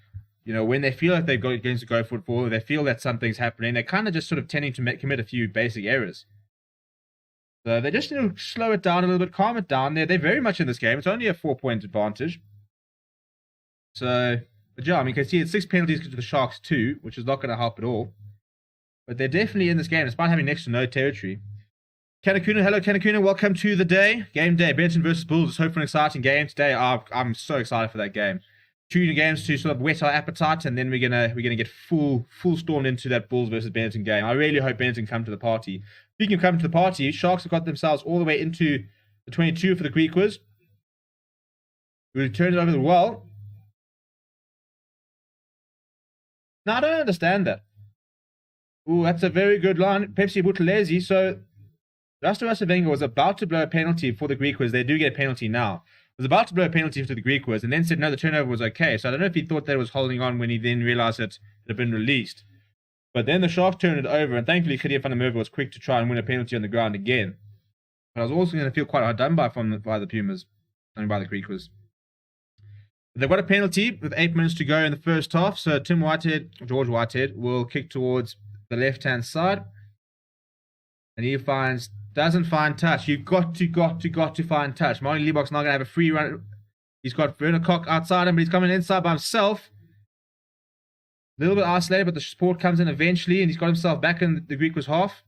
when they feel like they've got games to go for, they feel that something's happening, they're kind of just sort of tending to commit a few basic errors. So they just need to slow it down a little bit, calm it down. They're very much in this game. It's only a 4-point advantage. So, but yeah, I mean, you can see it's 6 penalties to the Sharks too, which is not going to help at all. But they're definitely in this game, despite having next to no territory. Kanakuna, hello Kanakuna, welcome to the day. Game day, Benton versus Bulls. Let's hope for an exciting game today. I'm so excited for that game. 2 games to sort of whet our appetite, and then we're gonna get full stormed into that Bulls versus Benton game. I really hope Benton come to the party. Speaking of coming to the party, Sharks have got themselves all the way into the 22 for the GRIQUAS. We'll turn it over the wall. Now I don't understand that. Ooh, that's a very good line. Pepsi Buthelezi. So Rasta Wenger was about to blow a penalty for the GRIQUAS. They do get a penalty now. Was about to blow a penalty for the GRIQUAS and then said no, the turnover was okay. So I don't know if he thought that it was holding on when he then realized that it had been released. But then the Sharks turned it over, and thankfully Currie van der Merwe was quick to try and win a penalty on the ground again. But I was also going to feel quite hard done by the Pumas, I mean by the GRIQUAS. They've got a penalty with 8 minutes to go in the first half, so George Whitehead, will kick towards the left-hand side. And he doesn't find touch. You've got to find touch. Martin Liebach's not going to have a free run. He's got Werner Koch outside him, but he's coming inside by himself. A little bit isolated, but the support comes in eventually, and he's got himself back in the GRIQUAS half.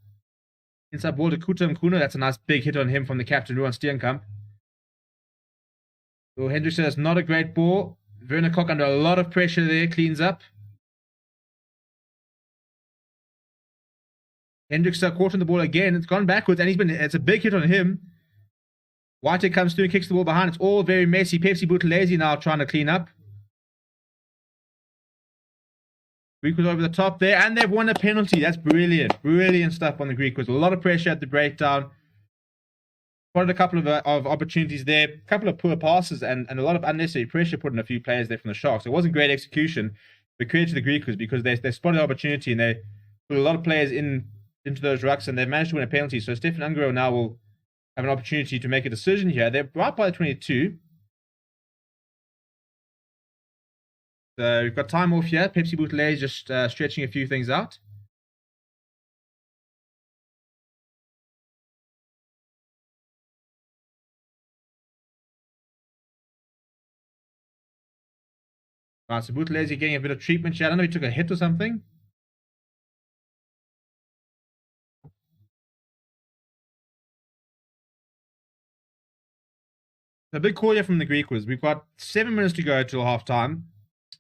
Inside ball to Kuta Mkuno. That's a nice big hit on him from the captain, Ruan Steenkamp. So Hendrickson, that's not a great ball. Werner Koch under a lot of pressure there, cleans up. Hendrickson caught on the ball again. It's gone backwards, and it's a big hit on him. Whitehead comes through and kicks the ball behind. It's all very messy. Pepsi Buthelezi now trying to clean up. GRIQUAS over the top there, and they've won a penalty. That's brilliant. Brilliant stuff on the GRIQUAS. A lot of pressure at the breakdown. Spotted a couple of opportunities there. A couple of poor passes and a lot of unnecessary pressure put on a few players there from the Sharks. It wasn't great execution, but credit to the GRIQUAS because they spotted the opportunity and they put a lot of players into those rucks, and they've managed to win a penalty. So Stefan Ungaro now will have an opportunity to make a decision here. They're right by the 22. So we've got time off here. Pepsi Buthelezi just stretching a few things out. Right, so Buthelezi getting a bit of treatment here. I don't know if he took a hit or something. The big call here from the GRIQUAS. We've got 7 minutes to go till half time.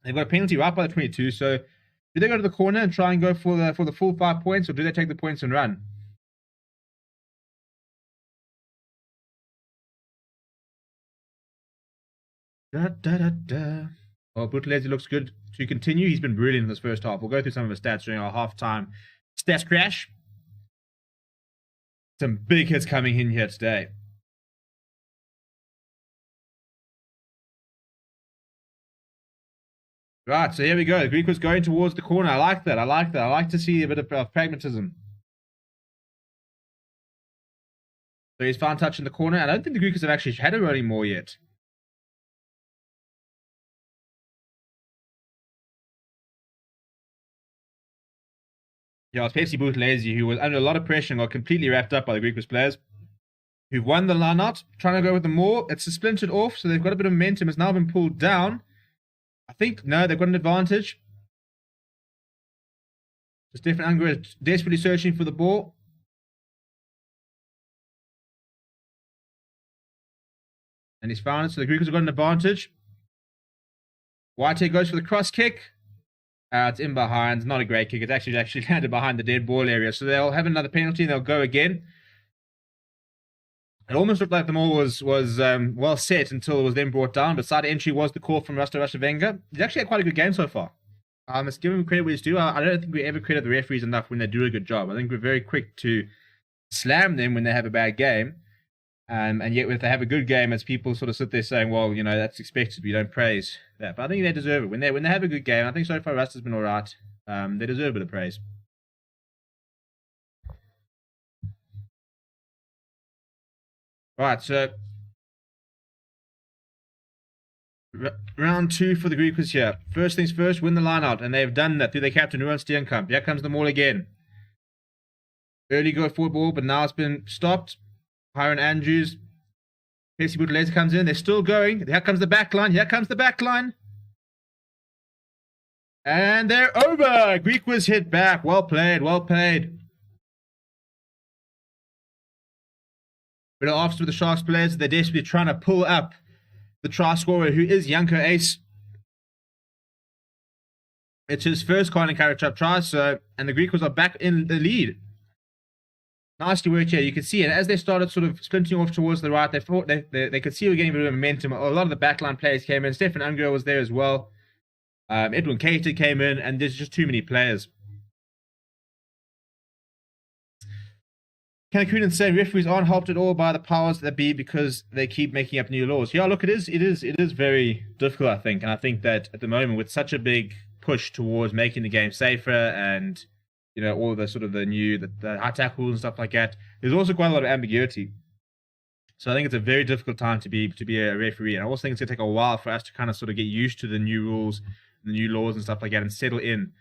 They've got a penalty right by the 22. So do they go to the corner and try and go for the full 5 points, or do they take the points and run? Oh, Buthelezi looks good to continue. He's been brilliant in this first half. We'll go through some of his stats during our halftime stats crash. Some big hits coming in here today. Right, so here we go. GRIQUAS going towards the corner. I like that. I like to see a bit of pragmatism. So he's found touch in the corner. I don't think the GRIQUAS have actually had a rolling more yet. Yeah, it's Pepsi Buthelezi, who was under a lot of pressure and got completely wrapped up by the GRIQUAS players, who've won the line out, trying to go with the more. It's splintered off, so they've got a bit of momentum. It's now been pulled down. I think, no, they've got an advantage. So Stefan Unger is desperately searching for the ball. And he's found it, so the GRIQUAS have got an advantage. Whitehead goes for the cross kick. It's in behind. Not a great kick. It's actually landed behind the dead ball area. So they'll have another penalty and they'll go again. It almost looked like the maul was well set until it was then brought down. But side entry was the call from Rasta Wenger. He's actually had quite a good game so far. Let's give him credit where he's due. I don't think we ever credit the referees enough when they do a good job. I think we're very quick to slam them when they have a bad game. And yet, if they have a good game, as people sort of sit there saying, well, you know, that's expected. We don't praise that. But I think they deserve it. When they have a good game, I think so far Rusta's been all right. They deserve a bit of praise. Right, so round 2 for the GRIQUAS here. First things first, win the line out. And they've done that through their captain, Ruan Steenkamp. Here comes the maul again. Early go forward ball, but now it's been stopped. Hiron Andrews. Casey Butler comes in. They're still going. Here comes the back line. Here comes the back line. And they're over. GRIQUAS hit back. Well played. Well played. Bit of offs with the Sharks players. They're desperately trying to pull up the try scorer, who is Yanko Ace. It's his first Carling character try, so, and the GRIQUAS are back in the lead. Nicely worked here. You can see it as they started sort of splinting off towards the right. They thought they could see we're getting a bit of momentum. A lot of the backline players came in. Stefan Unger was there as well. Edwin Cater came in, and there's just too many players. Ken Coonan saying referees aren't helped at all by the powers that be because they keep making up new laws. Yeah, look, it is very difficult, I think, and I think that at the moment with such a big push towards making the game safer and all of the sort of the new the high tackles and stuff like that, there's also quite a lot of ambiguity. So I think it's a very difficult time to be a referee, and I also think it's going to take a while for us to kind of sort of get used to the new rules, the new laws and stuff like that, and settle in.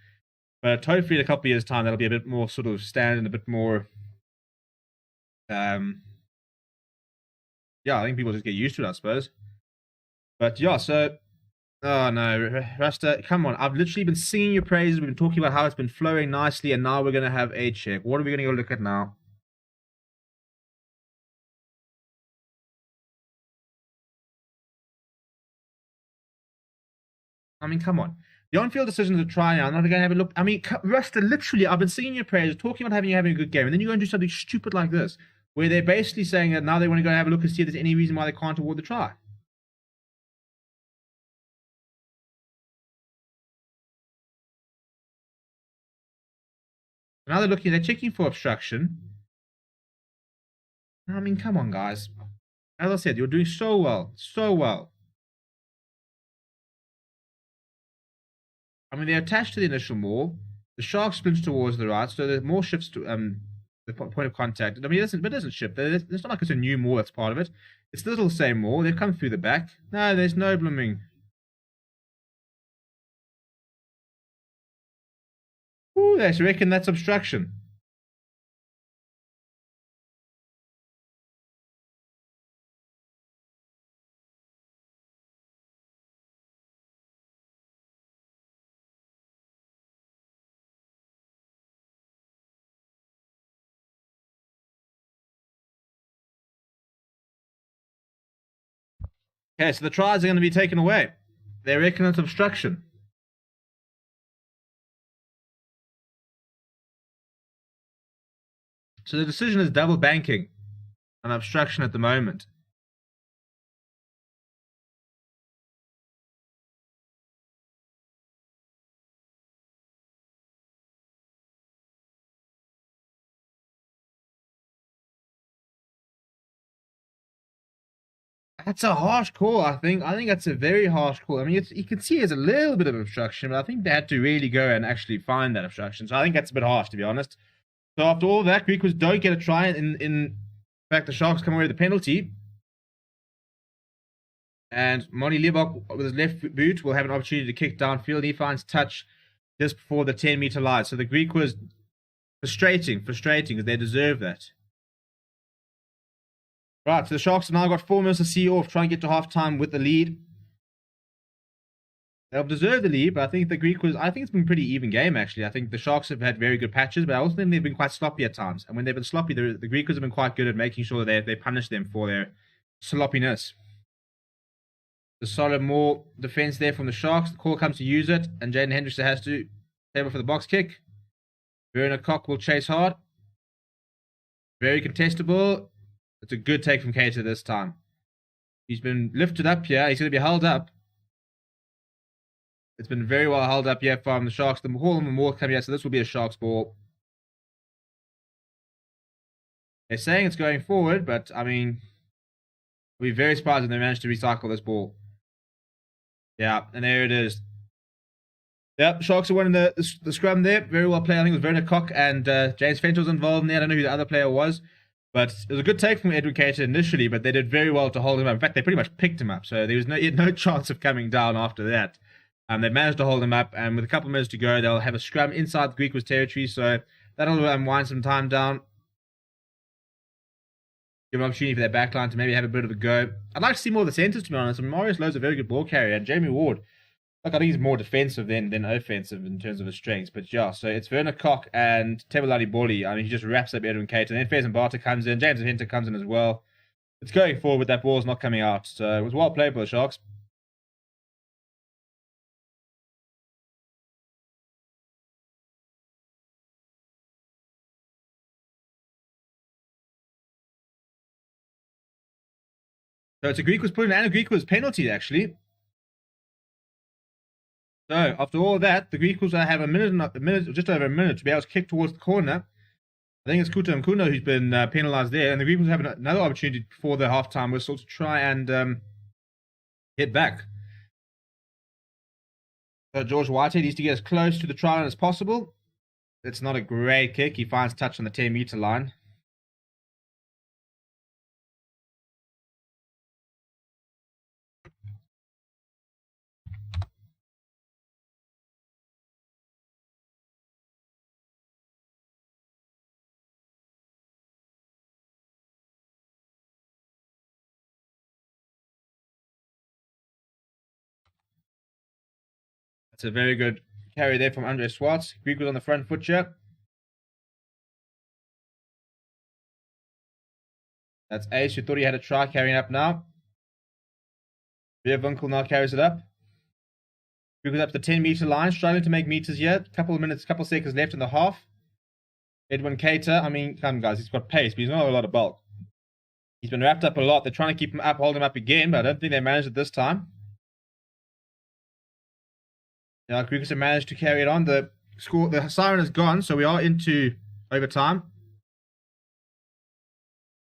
But hopefully in a couple of years' time, that'll be a bit more sort of standard, a bit more. Yeah, I think people just get used to it, I suppose. But yeah, so. Oh no, Rasta, come on. I've literally been singing your praises. We've been talking about how it's been flowing nicely, and now we're going to have a check. What are we going to go look at now? I mean, come on. The on-field decisions are trying now. I'm not going to have a look. I mean, Rasta, literally, I've been singing your praises, talking about having a good game, and then you go and do something stupid like this, where they're basically saying that now they want to go and have a look and see if there's any reason why they can't award the try. Now they're checking for obstruction. I mean, come on, guys. As I said, you're doing so well. So well. I mean, they're attached to the initial maul. The Sharks splinter towards the right, so the maul shifts to the point of contact. I mean, it doesn't shift. It's not like it's a new maul that's part of it. It's the little same maul. They've come through the back. No, there's no blooming. Ooh, they reckon that's obstruction. Okay, so the tries are going to be taken away. They reckon it's obstruction. So the decision is double banking on obstruction at the moment. That's a harsh call, I think. I think that's a very harsh call. I mean, you can see there's a little bit of obstruction, but I think they had to really go and actually find that obstruction. So I think that's a bit harsh, to be honest. So after all that, GRIQUAS don't get a try. In fact, the Sharks come away with the penalty. And Monty Liebach, with his left boot, will have an opportunity to kick downfield. He finds touch just before the 10-meter line. So the GRIQUAS, frustrating, because they deserve that. Right, so the Sharks have now got 4 minutes to see off, try and get to halftime with the lead. They'll deserve the lead, but I think the GRIQUAS, I think it's been a pretty even game, actually. I think the Sharks have had very good patches, but I also think they've been quite sloppy at times. And when they've been sloppy, the GRIQUAS have been quite good at making sure that they punish them for their sloppiness. The solid more defense there from the Sharks. The call comes to use it, and Jaden Hendrickson has to table for the box kick. Werner Koch will chase hard. Very contestable. It's a good take from Cater this time. He's been lifted up here. He's going to be held up. It's been very well held up here from the Sharks. The Hall and the Moore coming out, so this will be a Sharks ball. They're saying it's going forward, but I mean, I'll be very surprised if they manage to recycle this ball. Yeah, and there it is. Yep, Sharks are winning the scrum there. Very well played. I think it was Werner Koch and James Fenton was involved in there. I don't know who the other player was. But it was a good take from Edwin Cater initially, but they did very well to hold him up. In fact, they pretty much picked him up, so there was no chance of coming down after that. They managed to hold him up, and with a couple of minutes to go, they'll have a scrum inside the GRIQUAS territory, so that'll wind some time down. give an opportunity for their backline to maybe have a bit of a go. I'd like to see more of the centers, to be honest. I mean, Marius Lowe's a very good ball carrier, and Jamie Ward, like, I think he's more defensive than offensive in terms of his strengths. But yeah, so it's Werner Koch and Tebelani Boli. I mean, he just wraps up Edwin Cater. And then Faison Barter comes in. James Hinter comes in as well. It's going forward, but that ball's not coming out. So it was well played by the Sharks. So it's a GRIQUAS put in and a GRIQUAS penalty, actually. So after all that, the GRIQUAS have a minute, just over a minute to be able to kick towards the corner. I think it's Kuta Mkuno who's been penalised there, and the GRIQUAS have another opportunity before the half-time whistle to try and hit back. So George Whitehead needs to get as close to the try line as possible. It's not a great kick. He finds touch on the 10-meter line. That's a very good carry there from Andre Swartz. GRIQUAS on the front foot here. That's Ace, who thought he had a try, carrying up now. Beerwinkel now carries it up. GRIQUAS up to the 10-meter line, struggling to make meters yet. Couple of seconds left in the half. Edwin Cater, I mean, come on, guys, he's got pace, but he's not a lot of bulk. He's been wrapped up a lot. They're trying to keep him up, hold him up again, but I don't think they managed it this time. Yeah, GRIQUAS have managed to carry it on. The siren is gone, so we are into overtime.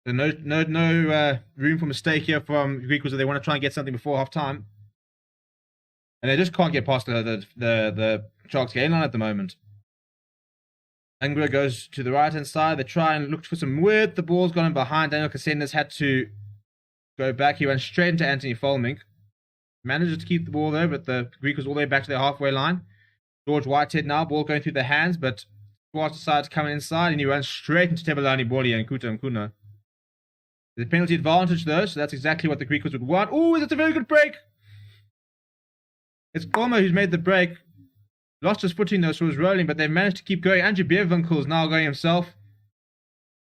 So no room for mistake here from GRIQUAS if they want to try and get something before half time. And they just can't get past the Sharks game line at the moment. Angra goes to the right-hand side. They try and look for some width. The ball's gone in behind. Daniel Casendas had to go back. He went straight into Anthony Folmink. Manages to keep the ball there, but the GRIQUAS all the way back to their halfway line. George Whitehead now, ball going through their hands, but Swartz decides to come inside, and he runs straight into Tebelani Boli and Kuta Mkuno. There's a penalty advantage, though, so that's exactly what the GRIQUAS would want. Oh, that's a very good break! It's Gormo who's made the break. Lost his footing, though, so he was rolling, but they've managed to keep going. Andrew Beerwinkel is now going himself.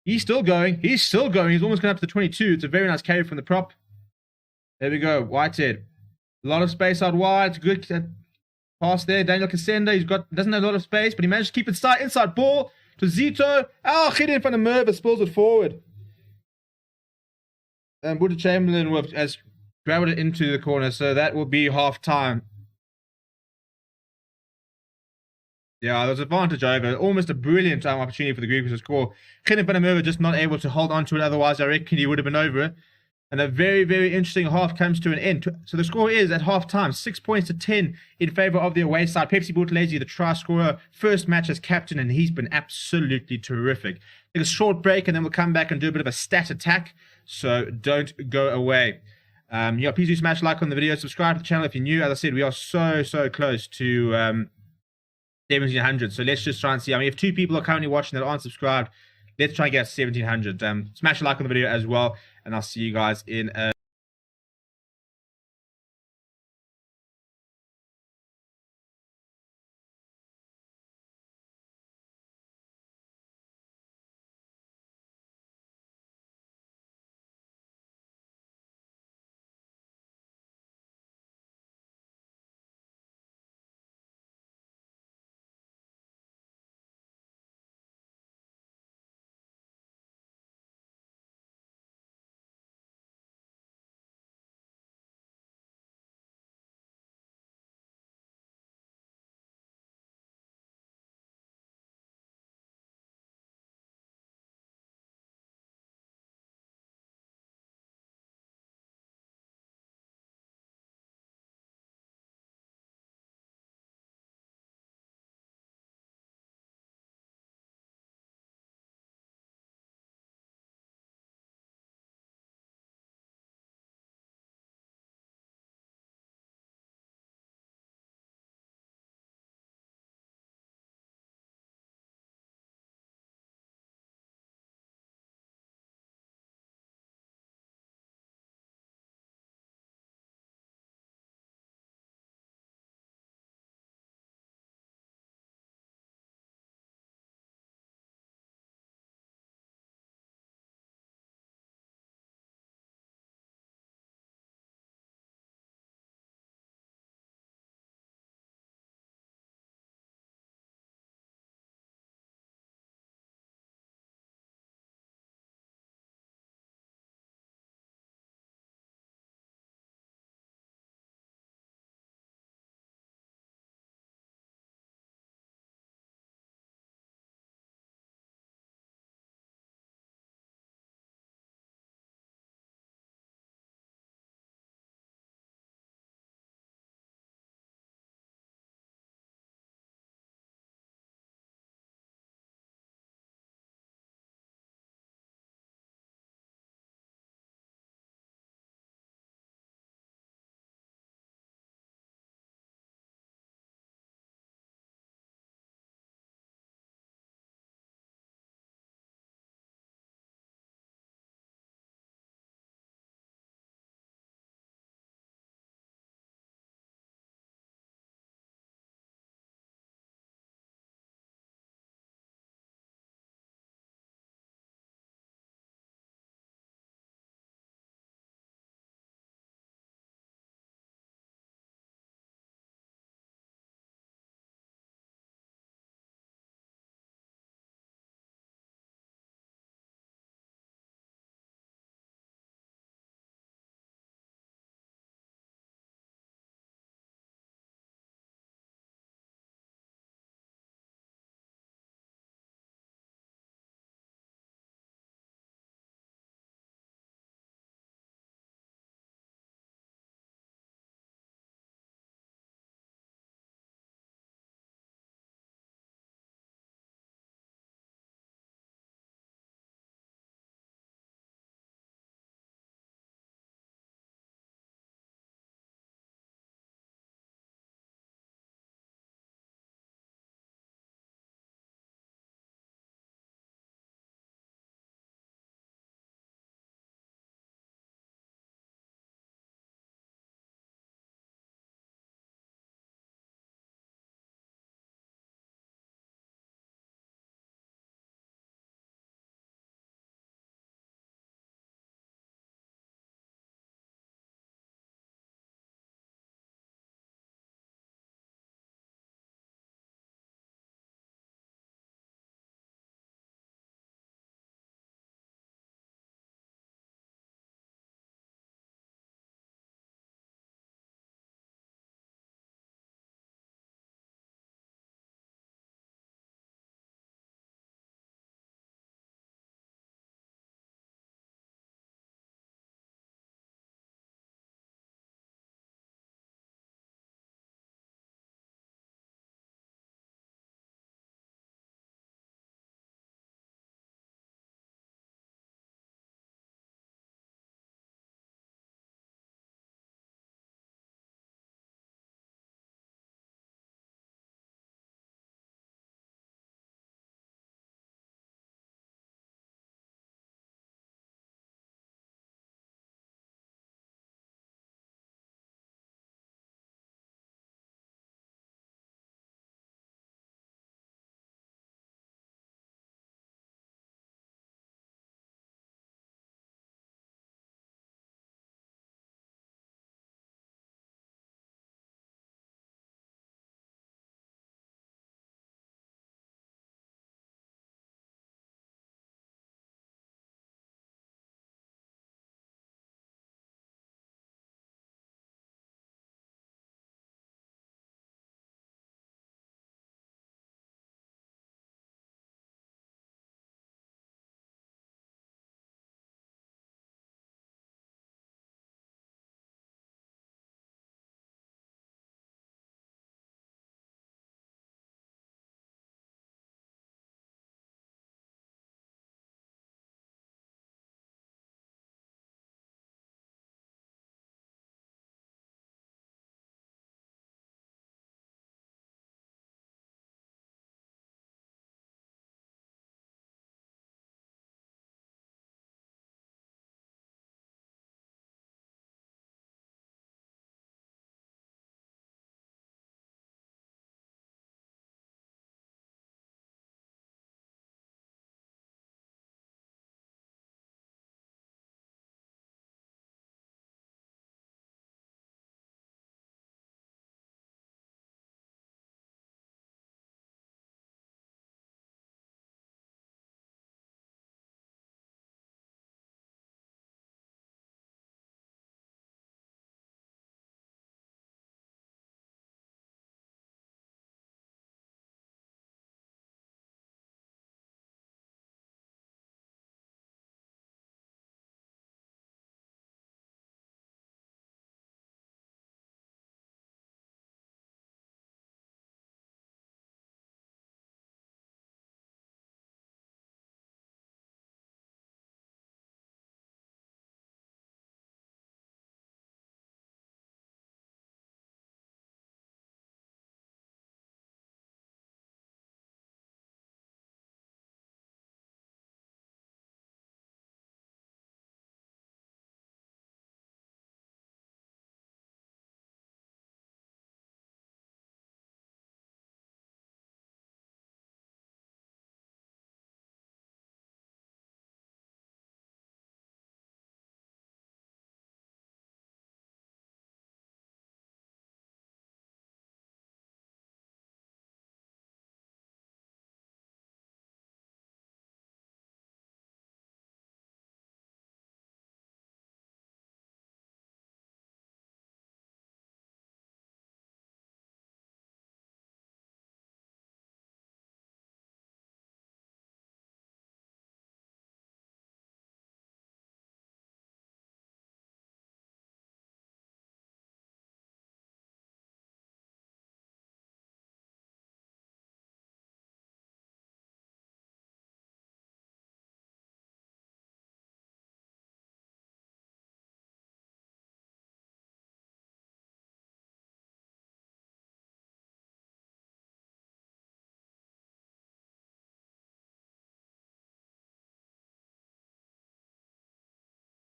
He's still going. He's still going. He's almost going up to the 22. It's a very nice carry from the prop. There we go. Whitehead. A lot of space out wide. It's a good pass there. Daniel Casenda, doesn't have a lot of space, but he managed to keep it inside ball to Zito. Hit in front of Merv, but spills it forward. And Buddha Chamberlain has grabbed it into the corner, so that will be half time. Yeah, there's advantage over. Almost a brilliant time opportunity for the GRIQUAS to score. Kenneth Van der Merwe just not able to hold on to it, otherwise I reckon he would have been over it. And a very, very interesting half comes to an end. So the score is at half time, 6 points to 10 in favour of the away side. Pepsi Buthelezi, the try scorer, first match as captain, and he's been absolutely terrific. Take a short break, and then we'll come back and do a bit of a stat attack. So don't go away. Please do smash like on the video. Subscribe to the channel if you're new. As I said, we are so close to 1,700. So let's just try and see. I mean, if 2 people are currently watching that aren't subscribed, let's try and get 1,700. Smash a like on the video as well, and I'll see you guys in a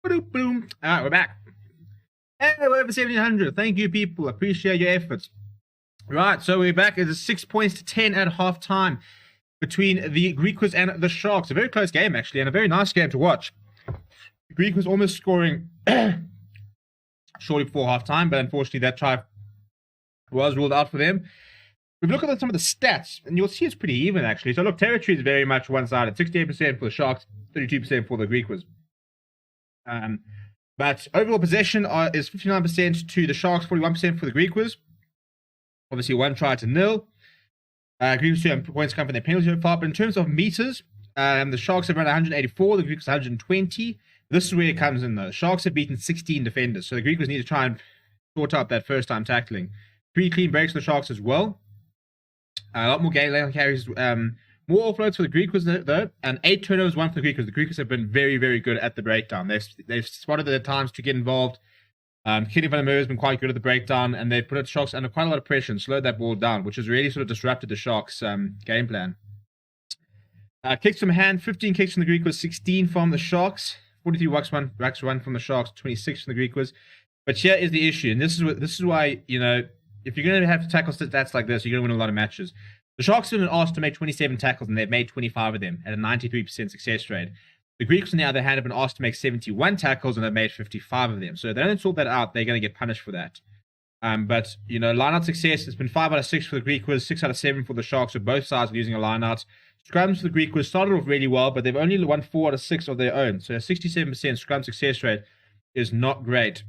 Boom. All right, we're back. Hey, we're over 1,700. Thank you, people. Appreciate your efforts. Right, so we're back. It's 6 points to 10 at halftime between the GRIQUAS and the Sharks. A very close game, actually, and a very nice game to watch. GRIQUAS almost scoring shortly before halftime, but unfortunately that try was ruled out for them. We've looked at some of the stats, and you'll see it's pretty even, actually. So, look, territory is very much one-sided. 68% for the Sharks, 32% for the GRIQUAS. But overall possession is 59% to the Sharks, 41% for the GRIQUAS. Obviously, 1 try to 0. GRIQUAS 2 points come from their penalty so far. But in terms of meters, the Sharks have run 184, the GRIQUAS 120. This is where it comes in, though. The Sharks have beaten 16 defenders, so the GRIQUAS need to try and sort out that first-time tackling. 3 clean breaks for the Sharks as well. A lot more game lane carries, more offloads for the GRIQUAS though, and 8 turnovers, 1 for the GRIQUAS. The GRIQUAS have been very, very good at the breakdown. They've spotted their times to get involved. Kenny van der Merwe has been quite good at the breakdown, and they've put the Sharks under quite a lot of pressure and slowed that ball down, which has really sort of disrupted the Sharks' game plan. Kicks from hand, 15 kicks from the GRIQUAS, 16 from the Sharks, 43 rucks one from the Sharks, 26 from the GRIQUAS. But here is the issue, and this is why, you know, if you're going to have to tackle stats like this, you're going to win a lot of matches. The Sharks have been asked to make 27 tackles, and they've made 25 of them at a 93% success rate. The GRIQUAS, on the other hand, have been asked to make 71 tackles, and they've made 55 of them. So if they don't sort that out, they're going to get punished for that. But, you know, line-out success, it's been 5 out of 6 for the GRIQUAS, 6 out of 7 for the Sharks, so both sides are using a line-out. Scrums for the GRIQUAS started off really well, but they've only won 4 out of 6 of their own. So a 67% scrum success rate is not great.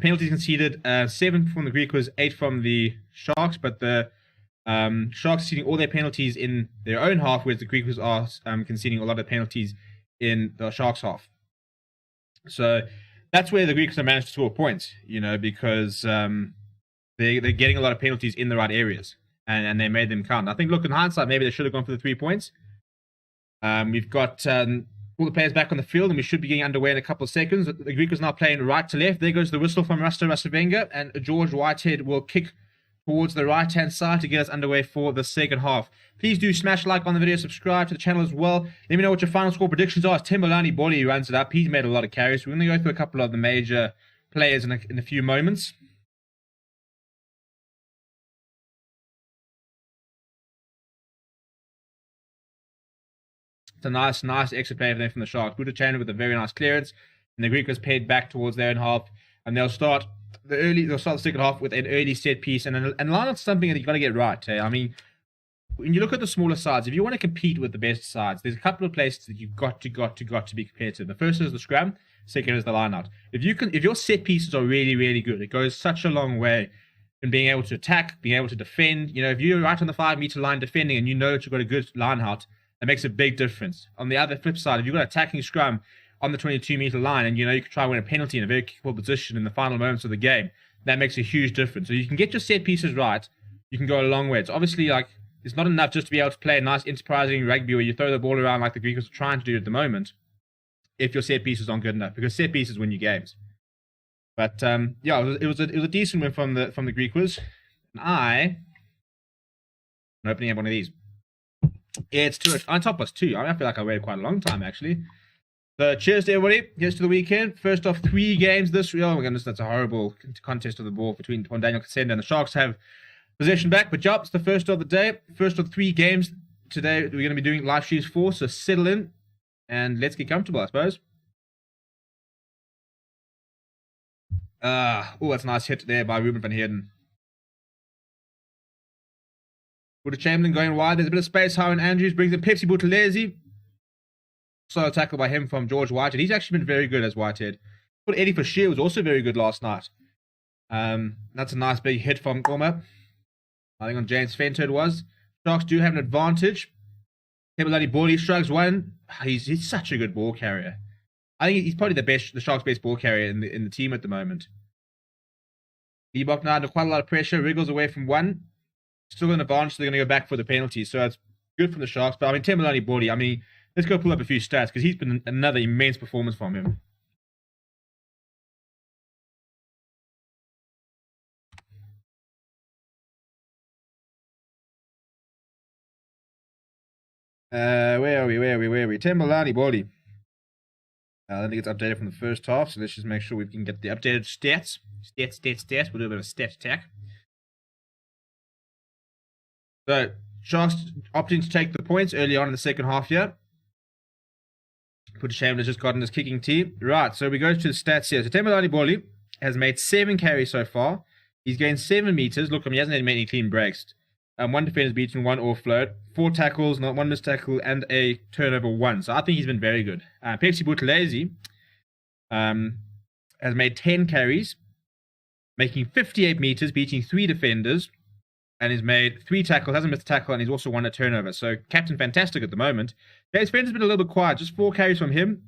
Penalties conceded, 7 from the GRIQUAS, 8 from the Sharks, but the Sharks conceding all their penalties in their own half, whereas the GRIQUAS are conceding a lot of penalties in the Sharks half. So that's where the GRIQUAS have managed to score points, you know, because they're getting a lot of penalties in the right areas, and they made them count. I think, look, in hindsight, maybe they should have gone for the 3 points. We've got all the players back on the field, and we should be getting underway in a couple of seconds. The GRIQUAS now playing right to left. There goes the whistle from Rasmussen, and George Whitehead will kick towards the right-hand side to get us underway for the second half. Please do smash like on the video, subscribe to the channel as well. Let me know what your final score predictions are. It's Timberlani Body who runs it up. He's made a lot of carries. We're going to go through a couple of the major players in a few moments. It's a nice extra play there from the Sharks. Buddha Chandler with a very nice clearance, and the GRIQUAS paid back towards their own half, and they'll start the second half with an early set piece, and line up something that you've got to get right. I mean, when you look at the smaller sides, if you want to compete with the best sides, there's a couple of places that you've got to be competitive. The first is the scrum, second is the line out. If your set pieces are really, really good, it goes such a long way in being able to attack, being able to defend. You know, if you're right on the 5-meter line defending and you know that you've got a good line out, that makes a big difference. On the other flip side, if you've got an attacking scrum on the 22-meter line and, you know, you can try and win a penalty in a very kickable position in the final moments of the game, that makes a huge difference. So you can get your set pieces right, you can go a long way. It's obviously, like, it's not enough just to be able to play a nice, enterprising rugby where you throw the ball around like the GRIQUAS are trying to do at the moment if your set pieces aren't good enough, because set pieces win you games. But, yeah, it was a decent win from the GRIQUAS. And I'm opening up one of these. It's on top plus 2. I feel like I waited quite a long time, actually. So, cheers to everybody. Here's to the weekend. First off, 3 games this week. Oh my goodness, that's a horrible contest of the ball between Daniel Cassenda and the Sharks have possession back. But, yeah, it's the first of the day. First of 3 games today we're going to be doing live streams for. So, settle in and let's get comfortable, I suppose. Oh, that's a nice hit there by Ruben van Heerden. Buddha Chamberlain going wide. There's a bit of space. Howard Andrews brings in Pepsi Buthelezi. So a tackle by him from George Whitehead. He's actually been very good as Whitehead. But Eddie Fasheer was also very good last night. That's a nice big hit from Goma. I think on James Fento it was. Sharks do have an advantage. Timberlani Bally shrugs one. He's such a good ball carrier. I think he's probably the Sharks' best ball carrier in the team at the moment. Liebach now under quite a lot of pressure. Wriggles away from one. Still an advantage, so they're going to go back for the penalty. So it's good from the Sharks. But I mean, Timberlani Bally, I mean, let's go pull up a few stats because he's been another immense performance from him. Where are we? Timberlani Bally. I don't think it's updated from the first half, so let's just make sure we can get the updated stats. Stats. We'll do a bit of stat attack. So, Sharks opting to take the points early on in the second half here. Chamberlain has just gotten his kicking tee. Right, so we go to the stats here. So, Temelani Boli has made 7 carries so far. He's gained 7 meters. Look, he hasn't made any clean breaks. 1 defender's beaten, 1 offload, 4 tackles, not 1 missed tackle, and a turnover 1. So I think he's been very good. Pepsi Buthelezi has made 10 carries, making 58 meters, beating 3 defenders, and he's made 3 tackles, hasn't missed a tackle, and he's also won a turnover. So Captain Fantastic at the moment. James Fenton's been a little bit quiet, just 4 carries from him.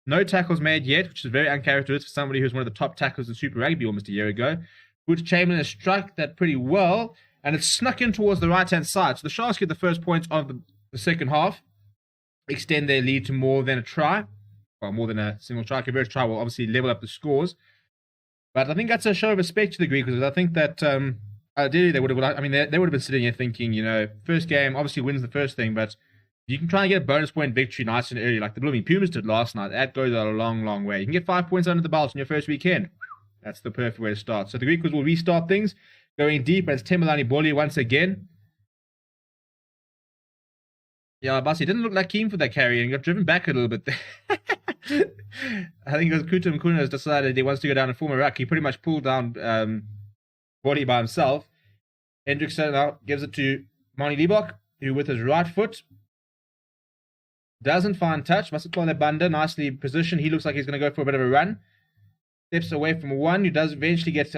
No tackles made yet, which is very uncharacteristic for somebody who's one of the top tacklers in Super Rugby almost a year ago. Butch Chamberlain has struck that pretty well, and it's snuck in towards the right-hand side. So the Sharks get the first points of the second half, extend their lead to more than a try. Well, more than a single try. Converted try will obviously level up the scores. But I think that's a show of respect to the GRIQUAS. I think that ideally they would have, they would have been sitting here thinking, first game obviously wins the first thing, but you can try and get a bonus point victory nice and early, like the Blooming Pumas did last night. That goes a long, long way. You can get 5 points under the belt in your first weekend. That's the perfect way to start. So the GRIQUAS will restart things. Going deep, and it's Temelani Boli once again. Yeah, Basi didn't look like keen for that carry and got driven back a little bit there. I think it was Kutum Kuna has decided he wants to go down and form a ruck. He pretty much pulled down Boli by himself. Hendrickson now gives it to Mani Liebach, who with his right foot doesn't find touch. Masatwale Banda, nicely positioned. He looks like he's going to go for a bit of a run. Steps away from one, who does eventually get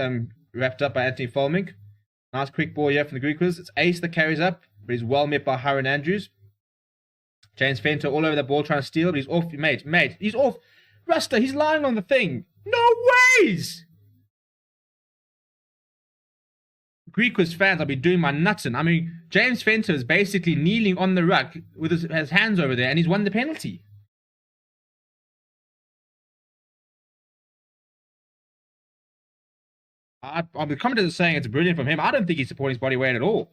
wrapped up by Anthony Folmink. Nice quick ball here from the GRIQUAS. It's Ace that carries up, but he's well met by Hiron Andrews. James Fenter all over the ball trying to steal, but he's off. Mate, he's off. Ruster, he's lying on the thing. No ways! GRIQUAS fans, I'll be doing my nuts in. I mean, James Fenter is basically kneeling on the ruck with his hands over there, and he's won the penalty. The commenters are saying it's brilliant from him. I don't think he's supporting his body weight at all.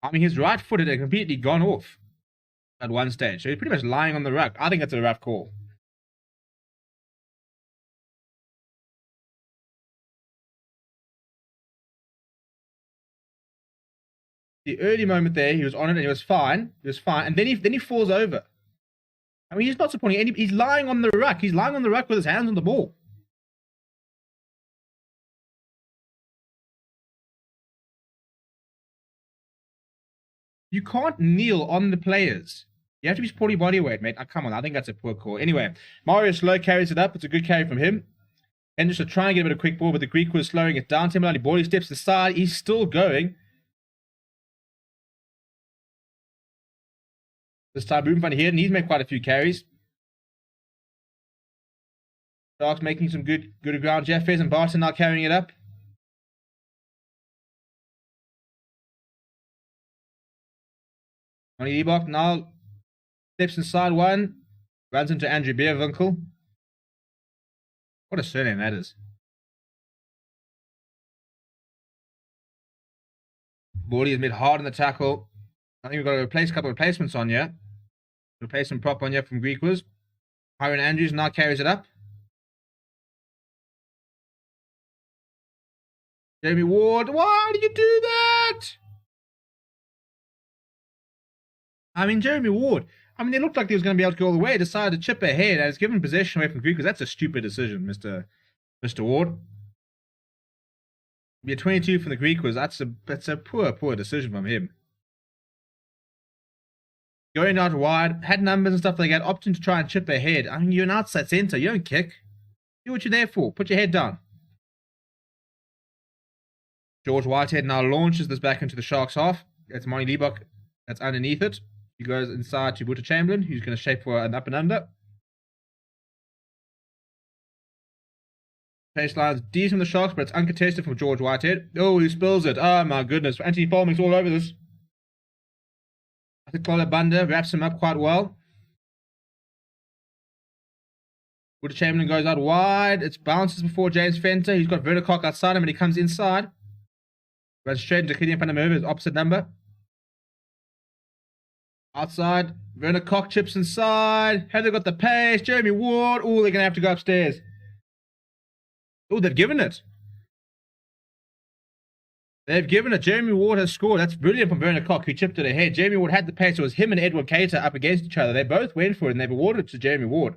I mean, his right foot had completely gone off at one stage. So he's pretty much lying on the ruck. I think that's a rough call. The early moment there, he was on it and he was fine. He was fine. And then he falls over. I mean, he's not supporting any... He's lying on the ruck. He's lying on the ruck with his hands on the ball. You can't kneel on the players. You have to be supporting body weight, mate. Oh, come on, I think that's a poor call. Anyway, Mario Slow carries it up. It's a good carry from him. And just to try and get a bit of quick ball, but the GRIQUAS was slowing it down. Temelani Boli steps aside. He's still going. This time, Boom Funny here, and he's made quite a few carries. Sharks making some good ground. Jeffers and Barton now carrying it up. Mani Liebach now steps inside one, runs into Andrew Beerwinkel. What a surname that is. Bordy has made hard in the tackle. I think we've got to replace a couple of replacements on here. Replacement prop on here from GRIQUAS. Hiron Andrews now carries it up. Jeremy Ward, why did you do that? I mean, Jeremy Ward, they looked like they was going to be able to go all the way. Decided to chip ahead and it's given possession away from GRIQUAS. That's a stupid decision, Mr. Ward. Be a 22 from the GRIQUAS. That's a poor decision from him. Going out wide, had numbers and stuff like that, opting to try and chip ahead. I mean, you're an outside centre. You don't kick. Do what you're there for. Put your head down. George Whitehead now launches this back into the Sharks half. That's Mani Liebach. That's underneath it. He goes inside to Butcher Chamberlain, who's going to shape for an up and under. Chase line's decent from the Sharks, but it's uncontested from George Whitehead. Oh, he spills it. Oh, my goodness. Anthony Folmink's all over this. I think Colin Bunda wraps him up quite well. Butcher Chamberlain goes out wide. It bounces before James Fenter. He's got Verticock outside him, and he comes inside. Runs straight into Killian Panamova, his opposite number. Outside. Werner Cock chips inside. Have they got the pace? Jeremy Ward. Oh, they're going to have to go upstairs. Oh, they've given it. They've given it. Jeremy Ward has scored. That's brilliant from Werner Cock, who chipped it ahead. Jeremy Ward had the pace. It was him and Edward Cater up against each other. They both went for it, and they've awarded it to Jeremy Ward.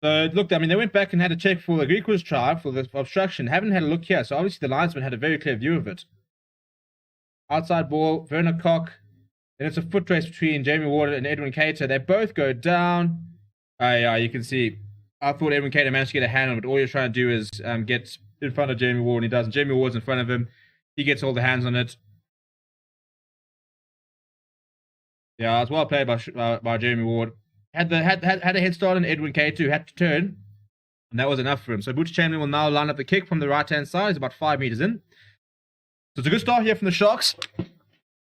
So, look, I mean, they went back and had a check for the GRIQUAS try, for the obstruction. Haven't had a look here. So, obviously, the linesman had a very clear view of it. Outside ball, Werner Cock. Then it's a foot race between Jeremy Ward and Edwin Cater. They both go down. Yeah, you can see. I thought Edwin Cater managed to get a hand on it, but all you're trying to do is get in front of Jeremy Ward, and he doesn't. Jeremy Ward's in front of him. He gets all the hands on it. Yeah, it's well played by Jeremy Ward. Had a head start on Edwin Cater, who had to turn, and that was enough for him. So Butcher Chamberlain will now line up the kick from the right-hand side. He's about 5 meters in. So it's a good start here from the Sharks.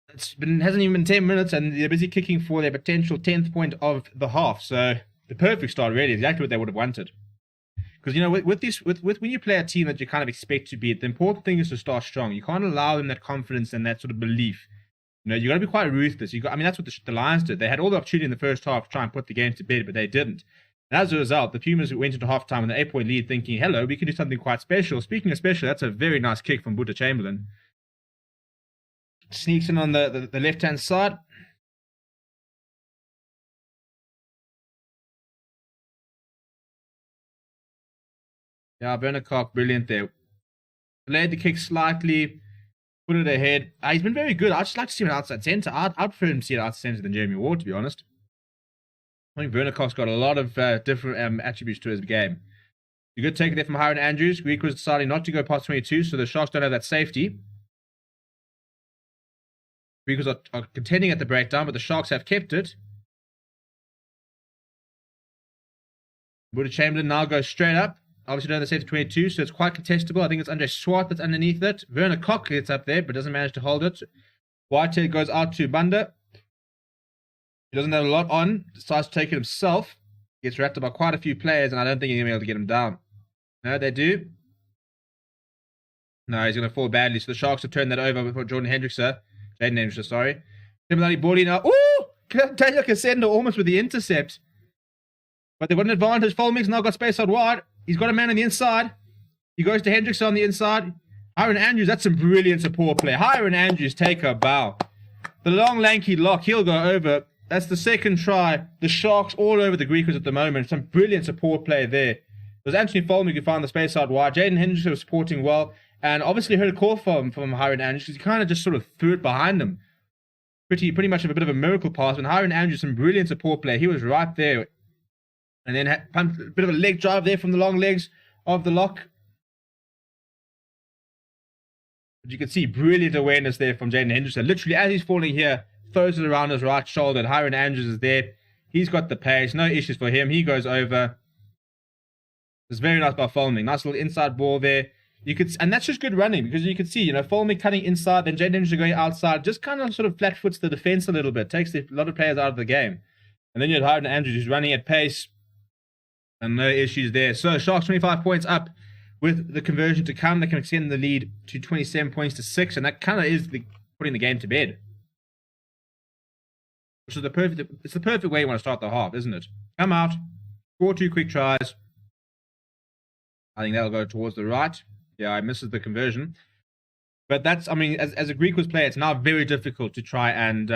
Hasn't even been 10 minutes, and they're busy kicking for their potential 10th point of the half. So the perfect start, really, exactly what they would have wanted. Because, you know, with when you play a team that you kind of expect to beat, the important thing is to start strong. You can't allow them that confidence and that sort of belief. You know, you got to be quite ruthless. I mean, that's what the Lions did. They had all the opportunity in the first half to try and put the game to bed, but they didn't. And as a result, the Pumas went into halftime with an 8-point lead, thinking, "Hello, we can do something quite special." Speaking of special, that's a very nice kick from Butcher Chamberlain. Sneaks in on the left-hand side. Yeah, Werner Cock, brilliant there. Delayed the kick slightly, put it ahead. He's been very good. I'd just like to see him outside centre. I'd prefer him to see it outside centre than Jeremy Ward, to be honest. I think Werner Cock's got a lot of different attributes to his game. A good take there from Hiron Andrews. GRIQUAS was deciding not to go past 22, so the Sharks don't have that safety. GRIQUAS are contending at the breakdown, but the Sharks have kept it. Butcher Chamberlain now goes straight up. Obviously, don't have the safety 22, so it's quite contestable. I think it's Andre Swart that's underneath it. Werner Cock gets up there, but doesn't manage to hold it. Whitehead goes out to Bunda. He doesn't have a lot on. Decides to take it himself. Gets wrapped up by quite a few players, and I don't think he's going to be able to get him down. No, they do. No, he's going to fall badly. So the Sharks have turned that over before Jaden Hendrickson, sorry. Similarly, Bordy now. Ooh! Daniel Casendo almost with the intercept. But they've got an advantage. Fulming's now got space out wide. He's got a man on the inside. He goes to Hendrickson on the inside. Hiron Andrews, that's some brilliant support play. Hiron Andrews, take a bow. The long, lanky lock, he'll go over. That's the second try. The Sharks all over the GRIQUAS at the moment. Some brilliant support play there. It was Anthony Fulming who found the space out wide. Jaden Hendrickson was supporting well. And obviously heard a call from Hiron Andrews because he kind of just sort of threw it behind him. Pretty much of a bit of a miracle pass. And Hiron Andrews, some brilliant support play. He was right there. And then pumped a bit of a leg drive there from the long legs of the lock. But you can see brilliant awareness there from Jaden Hendrickson. Literally, as he's falling here, throws it around his right shoulder. And Hiron Andrews is there. He's got the pace. No issues for him. He goes over. It's very nice by Fulming. Nice little inside ball there. And that's just good running because you can see, you know, Fulming cutting inside, then Jaden Hendrickson going outside. Just kind of sort of flat foots the defense a little bit. Takes a lot of players out of the game. And then you have Hiron Andrews who's running at pace. And no issues there. So Sharks 25 points up with the conversion to come. They can extend the lead to 27 points to 6. And that kind of is putting the game to bed. Which is it's the perfect way you want to start the half, isn't it? Come out, score 2 quick tries. I think that'll go towards the right. Yeah, I misses the conversion. But that's, I mean, as a GRIQUAS player, it's now very difficult to try and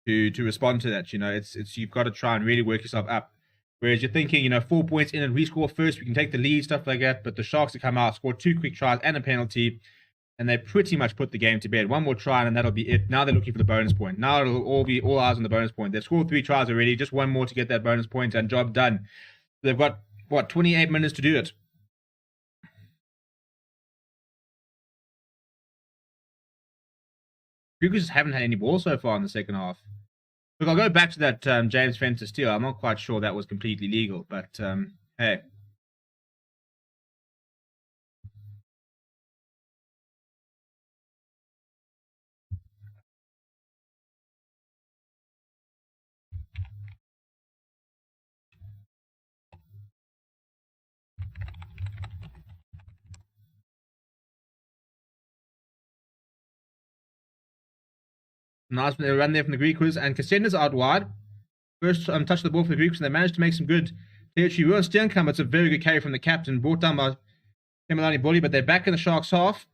to respond to that. You know, it's you've got to try and really work yourself up. Whereas you're thinking, you know, 4 points in and we score first, we can take the lead, stuff like that. But the Sharks have come out, scored 2 quick tries and a penalty, and they pretty much put the game to bed. One more try and that'll be it. Now they're looking for the bonus point. Now it'll all eyes on the bonus point. They've scored 3 tries already, just one more to get that bonus point and job done. They've got, 28 minutes to do it. GRIQUAS haven't had any ball so far in the second half. Look, I'll go back to that James Fenter steal. I'm not quite sure that was completely legal, but hey. Nice run there from the GRIQUAS, and Casenda's out wide. First touch of the ball for the GRIQUAS, and they managed to make some good territory. We were on Steenkamp, it's a very good carry from the captain, brought down by Kemalani Bully, but they're back in the Sharks' half.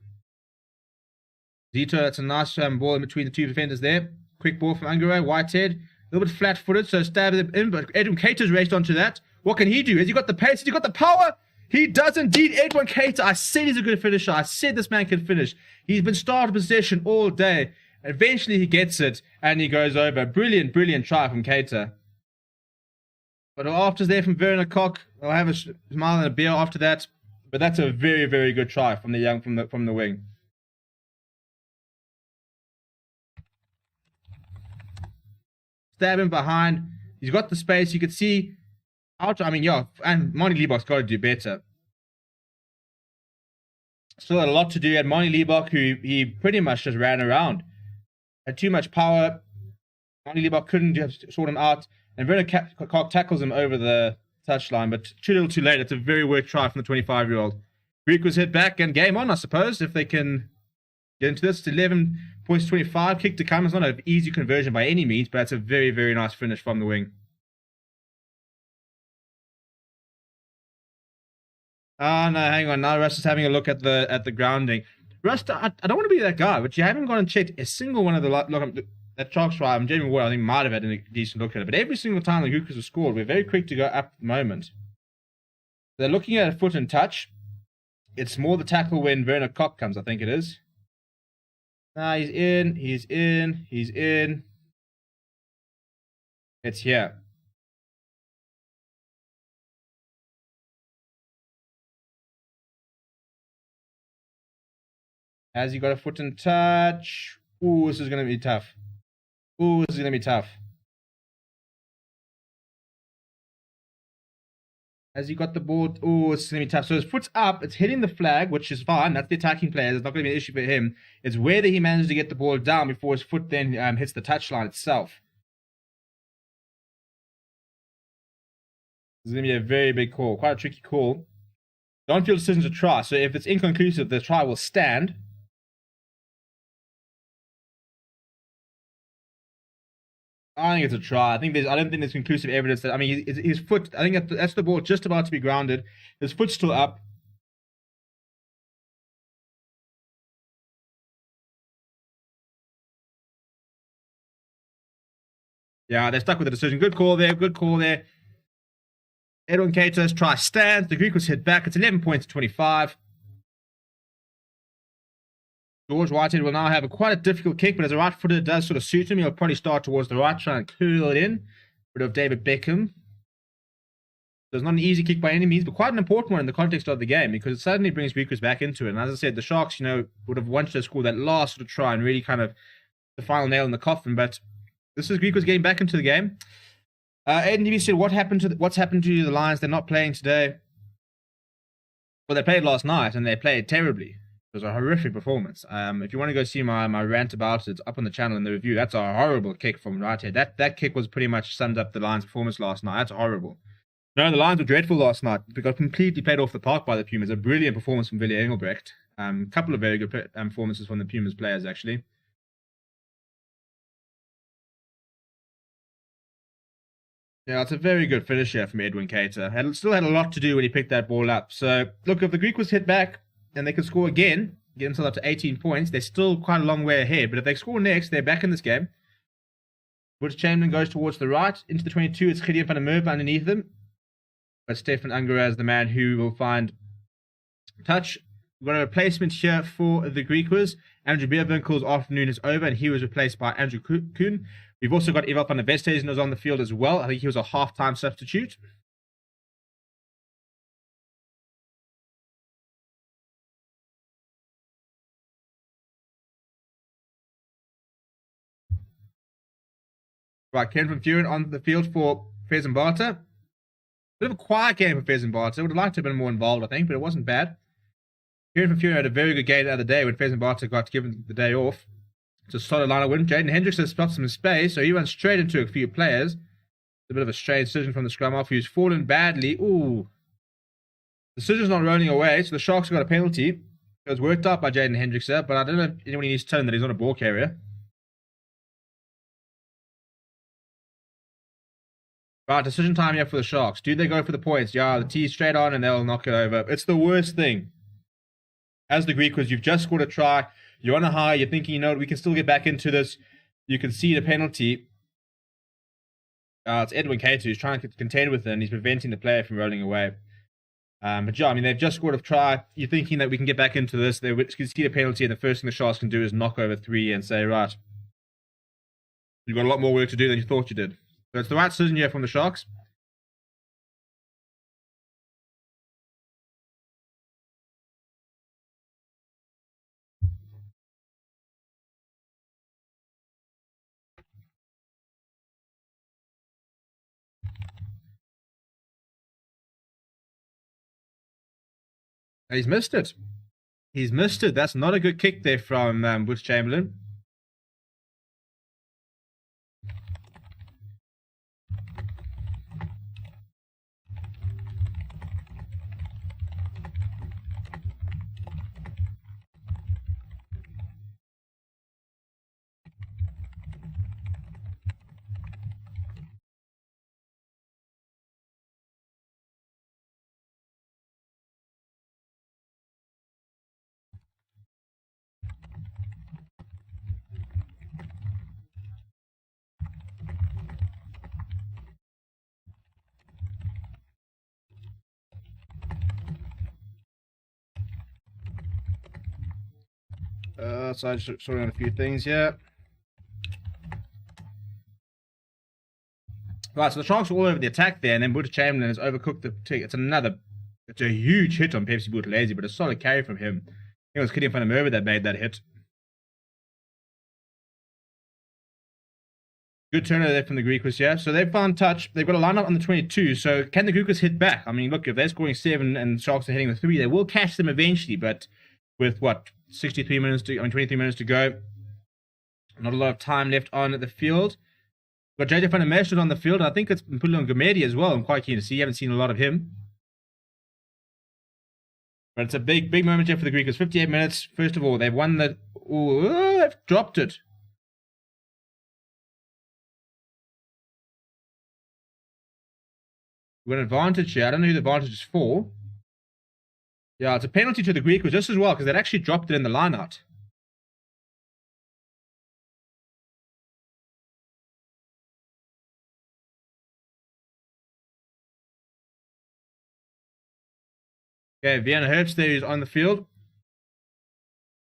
Zito, that's a nice ball in between the two defenders there. Quick ball from Ungaray, Whitehead. A little bit flat-footed, so stab him in, but Edwin Cater's raced onto that. What can he do? Has he got the pace? Has he got the power? He does indeed. Edwin Cater, I said he's a good finisher. I said this man can finish. He's been started possession all day. Eventually he gets it, and he goes over. Brilliant, brilliant try from Cater. But after's there from Werner Koch. I'll have a smile and a beer after that. But that's a very, very good try from the young from the wing. Stab him behind. He's got the space. You could see out. I mean, yeah, and Monty Liebach's got to do better. Still had a lot to do. And Monty Liebach, who he pretty much just ran around, had too much power. Monty Liebach couldn't just sort him out. And Werner Koch tackles him over the touchline, but too little too late. It's a very weak try from the 25-year-old. GRIQUAS hit back and game on, I suppose, if they can get into this. It's 11 points to 25. Kick to come. It's not an easy conversion by any means, but it's a very, very nice finish from the wing. Oh, no, hang on. Now Russ is having a look at the grounding. Russ, I don't want to be that guy, but you haven't gone and checked a single one of the that Sharks try. Jamie Ward, I think, might have had a decent look at it. But every single time the GRIQUAS have scored, we're very quick to go up at the moment. They're looking at a foot and touch. It's more the tackle when Werner Koch comes, I think it is. He's in, he's in, he's in. It's here. Has he got a foot and touch? Ooh, this is going to be tough. Ooh, this is going to be tough. Has he got the ball? Oh, it's going to be tough. So his foot's up. It's hitting the flag, which is fine. That's the attacking player. It's not going to be an issue for him. It's whether he manages to get the ball down before his foot then hits the touchline itself. This is going to be a very big call. Quite a tricky call. Don't feel decision to try. So if it's inconclusive, the try will stand. I think it's a try. I don't think there's conclusive evidence that. I mean, his foot. I think that's the ball just about to be grounded. His foot's still up. Yeah, they're stuck with the decision. Good call there. Good call there. Edwin Cater's try stands. The GRIQUAS hit back. It's 11 points to 25. George Whitehead will now have quite a difficult kick, but as a right footer, it does sort of suit him. He'll probably start towards the right, try and curl it in. Rid of David Beckham. So it's not an easy kick by any means, but quite an important one in the context of the game, because it suddenly brings GRIQUAS back into it. And as I said, the Sharks, would have wanted to score that last sort of try and really kind of the final nail in the coffin. But this is GRIQUAS getting back into the game. Aiden TV said, what's happened to the Lions? They're not playing today. Well, they played last night, and they played terribly. It was a horrific performance. If you want to go see my rant about it, it's up on the channel in the review. That's a horrible kick from right here. That kick was pretty much summed up the Lions' performance last night. That's horrible. No, the Lions were dreadful last night. They got completely played off the park by the Pumas. A brilliant performance from Willie Engelbrecht. A couple of very good performances from the Pumas players, actually. Yeah, it's a very good finish here from Edwin Cater. Still had a lot to do when he picked that ball up. So, look, if the GRIQUAS hit back and they can score again, get themselves up to 18 points, they're still quite a long way ahead. But if they score next, they're back in this game. Woods Chamberlain goes towards the right. Into the 22, it's Gideon van der Merwe underneath them. But Stefan Ungaray is the man who will find touch. We've got a replacement here for the GRIQUAS. Andrew Beerwinkel's afternoon is over, and he was replaced by Andrew Kuhn. We've also got Ewald van der Westhuizen was on the field as well. I think he was a half-time substitute. Right, Ken van Vuren on the field for Fez and Barter. Bit of a quiet game for Fez and Barter. Would have liked to have been more involved, I think, but it wasn't bad. Kieran van Vuren had a very good game the other day when Fez and Barter got given the day off. It's a solid line of win. Jaden Hendricks has spotted some space, so he went straight into a few players. It's a bit of a strange decision from the scrum half, who's fallen badly. Ooh. The decision's not rolling away, so the Sharks got a penalty. It was worked out by Jaden Hendricks there, but I don't know if anyone needs to tell him that he's not a ball carrier. Right, decision time here for the Sharks. Do they go for the points? Yeah, the T straight on and they'll knock it over. It's the worst thing. As the GRIQUAS, you've just scored a try. You're on a high. You're thinking, you know, we can still get back into this. You can see the penalty. It's Edwin Cato who's trying to contend with it, and he's preventing the player from rolling away. But yeah, I mean, they've just scored a try. You're thinking that we can get back into this. They can see the penalty, and the first thing the Sharks can do is knock over 3 and say, right, you've got a lot more work to do than you thought you did. So it's the right decision here from the Sharks. And he's missed it. He's missed it. That's not a good kick there from Butch Chamberlain. So I just sorting out a few things here. Right, so the Sharks are all over the attack there, and then Butch Chamberlain has overcooked the tick. It's a huge hit on Pepsi Buthelezi, but a solid carry from him. It was Kitty van der Merwe that made that hit. Good turnover there from the GRIQUAS, yeah. So they've found touch. They've got a lineup on the 22. So can the GRIQUAS hit back? I mean, look, if they're scoring 7 and Sharks are hitting the 3, they will catch them eventually. But with what, 23 minutes to go, not a lot of time left on the field. We've got JJ van der Merwe on the field. I think it's Mpilo Ngumedi as well. I'm quite keen to see. You haven't seen a lot of him. But it's a big moment here for the GRIQUAS. 58 minutes. First of all, they've won the... Ooh, they've dropped it. We've got an advantage here. I don't know who the advantage is for. Yeah, it's a penalty to the GRIQUAS just as well, because they'd actually dropped it in the line-out. Okay, Vienna Herbst there is on the field.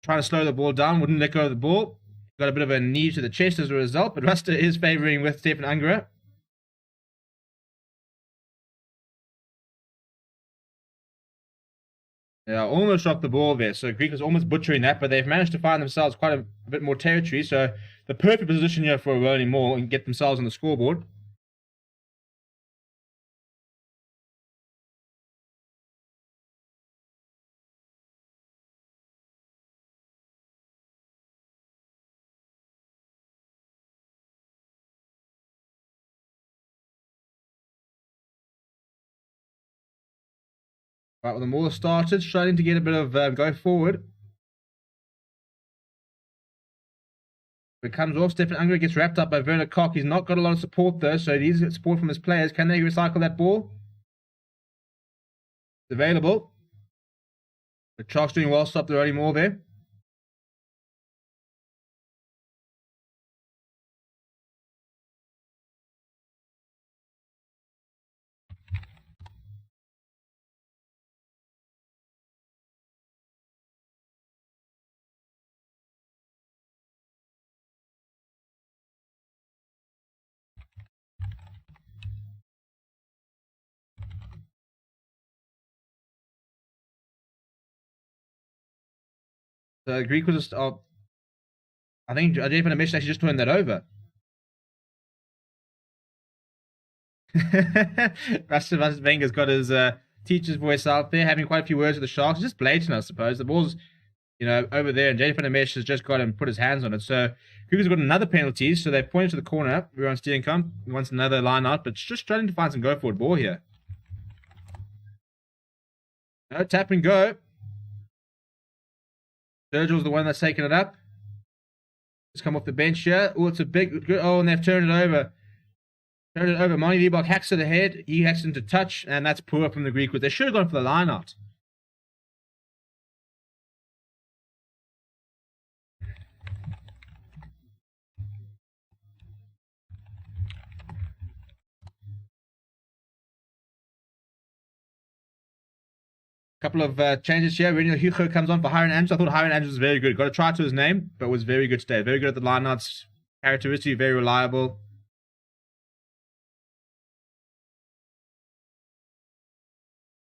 Trying to slow the ball down, wouldn't let go of the ball. Got a bit of a knee to the chest as a result, but Rasta is favouring with Stefan Angera. Yeah, almost dropped the ball there. So Greek was almost butchering that, but they've managed to find themselves quite a bit more territory. So the perfect position here for rolling more and get themselves on the scoreboard. Right, well, the Maulers started, starting to get a bit of go forward. It comes off. Stefan Angera gets wrapped up by Werner Koch. He's not got a lot of support though, so he needs to get support from his players. Can they recycle that ball? It's available. The Sharks doing well, stop the rolling more there. The Greek was just, I think Ajay van der Merwe actually just turned that over. Rasta Venger's got his teacher's voice out there, having quite a few words with the Sharks. Just blatant, I suppose. The ball's, you know, over there, and JJ van der Merwe has just got him put his hands on it. So Kruger's got another penalty, so they pointed to the corner. We're on Steenkamp. He wants another line out, but just struggling to find some go forward ball here. No, tap and go. Virgil's the one that's taken it up. Just come off the bench here. Oh, it's a big... Oh, and they've turned it over. Turn it over. Monty Liebach hacks it ahead. He hacks into touch, and that's poor from the GRIQUAS. They should have gone for the line out. Couple of changes here. Renio Hugo comes on for Hiron Andrews. I thought Hiron Andrews was very good. Got a try to his name, but was very good today. Very good at the lineouts. Characteristic, very reliable.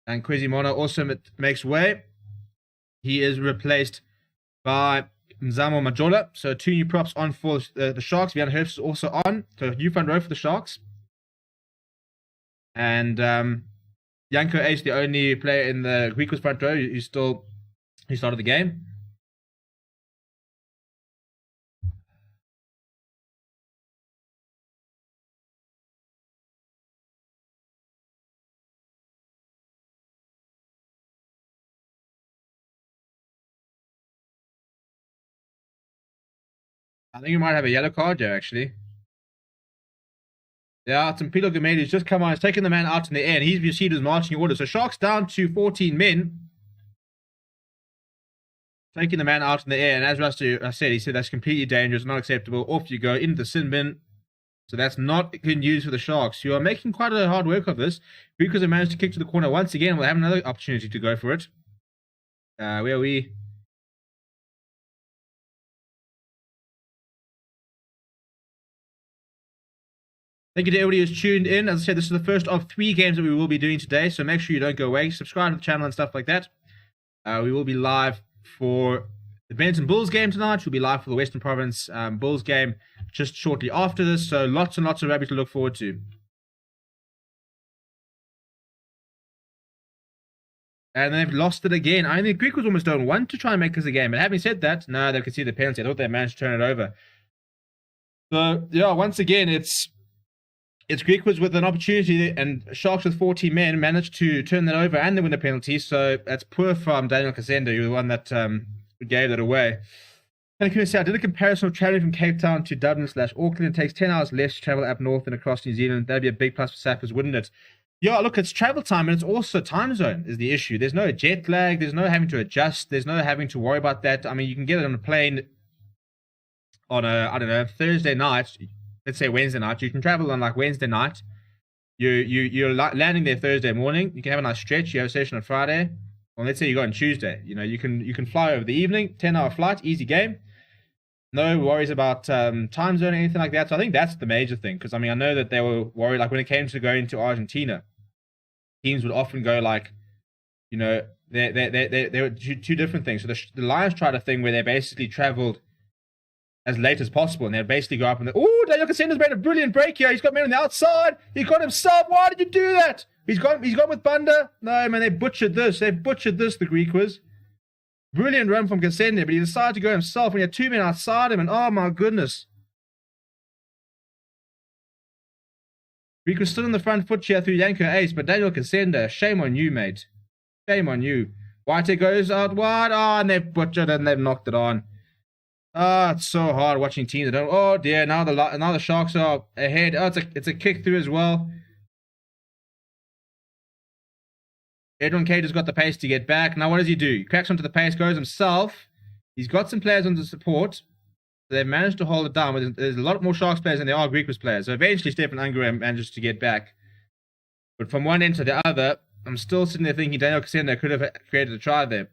And Quizimono also makes way. He is replaced by Mzamo Majola. So 2 new props on for the Sharks. Vian Herbst is also on. So new front row for the Sharks. And Janko Ace, the only player in the GRIQUAS front row who started the game. I think you might have a yellow card there, actually. Yeah, Tempilo Gameli's just come on. He's taken the man out in the air, and he's received his marching order. So Sharks down to 14 men. Taking the man out in the air, and as Rusty said, he said that's completely dangerous, not acceptable. Off you go, into the sin bin. So that's not good news for the Sharks, who are making quite a hard work of this. Because they managed to kick to the corner once again. We'll have another opportunity to go for it. Where are we? Thank you to everybody who's tuned in. As I said, this is the first of 3 games that we will be doing today, so make sure you don't go away. Subscribe to the channel and stuff like that. We will be live for the Benton Bulls game tonight. We'll be live for the Western Province Bulls game just shortly after this, so lots and lots of rugby to look forward to. And they've lost it again. I think GRIQUAS almost don't want to try and make this a game. But having said that, no, they conceded the penalty. I thought they managed to turn it over. So, yeah, once again, it's GRIQUAS with an opportunity, and Sharks with 40 men managed to turn that over and they win the penalty. So that's poor from Daniel Casenda, who was the one that gave that away. And can you say, I did a comparison of traveling from Cape Town to Dublin/Auckland. It takes 10 hours less to travel up north than across New Zealand. That'd be a big plus for Sappers, wouldn't it? Yeah, look, it's travel time, and it's also time zone is the issue. There's no jet lag. There's no having to adjust. There's no having to worry about that. I mean, you can get it on a plane on a, I don't know, Thursday night. Let's say Wednesday night. You can travel on like Wednesday night. You're landing there Thursday morning. You can have a nice stretch. You have a session on Friday. Well, let's say you go on Tuesday. You know, you can fly over the evening. 10-hour flight, easy game. No worries about time zone or anything like that. So I think that's the major thing. Because I mean, I know that they were worried. Like when it came to going to Argentina, teams would often go like, you know, they were two different things. So the Lions tried a thing where they basically traveled as late as possible, and they'd basically go up and oh, Daniel Casenda's made a brilliant break here. He's got men on the outside. He got himself. Why did you do that? He's gone with Bunda. No, man, they butchered this. They butchered this, the GRIQUAS. Brilliant run from Casenda, but he decided to go himself, and he had 2 men outside him, and oh my goodness. GRIQUAS still in the front foot here through Janko Ace, but Daniel Casenda, shame on you, mate. Shame on you. White goes out wide. Oh, and they've butchered and they've knocked it on. Ah, it's so hard watching teams that don't. Oh dear, now the Sharks are ahead. Oh, it's a kick through as well. Edwin Cage has got the pace to get back. Now what does he do? He cracks onto the pace, goes himself. He's got some players under support. So they've managed to hold it down. But there's a lot more Sharks players than there are GRIQUAS players. So eventually Stefan Ungerer manages to get back. But from one end to the other, I'm still sitting there thinking Daniel Casenda could have created a try there.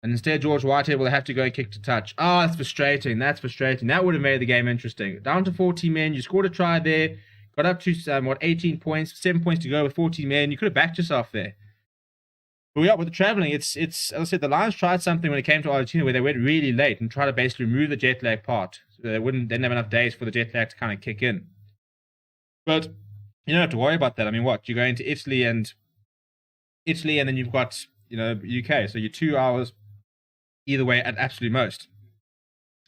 And instead, George Whitehead will have to go and kick to touch. Oh, that's frustrating. That's frustrating. That would have made the game interesting. Down to 14 men. You scored a try there. Got up to, 18 points. 7 points to go with 14 men. You could have backed yourself there. But yeah, with the traveling, it's as I said, the Lions tried something when it came to Argentina where they went really late and tried to basically remove the jet lag part. So they didn't have enough days for the jet lag to kind of kick in. But you don't have to worry about that. I mean, what? You're going to Italy and then you've got, UK. So you're 2 hours either way at absolute most.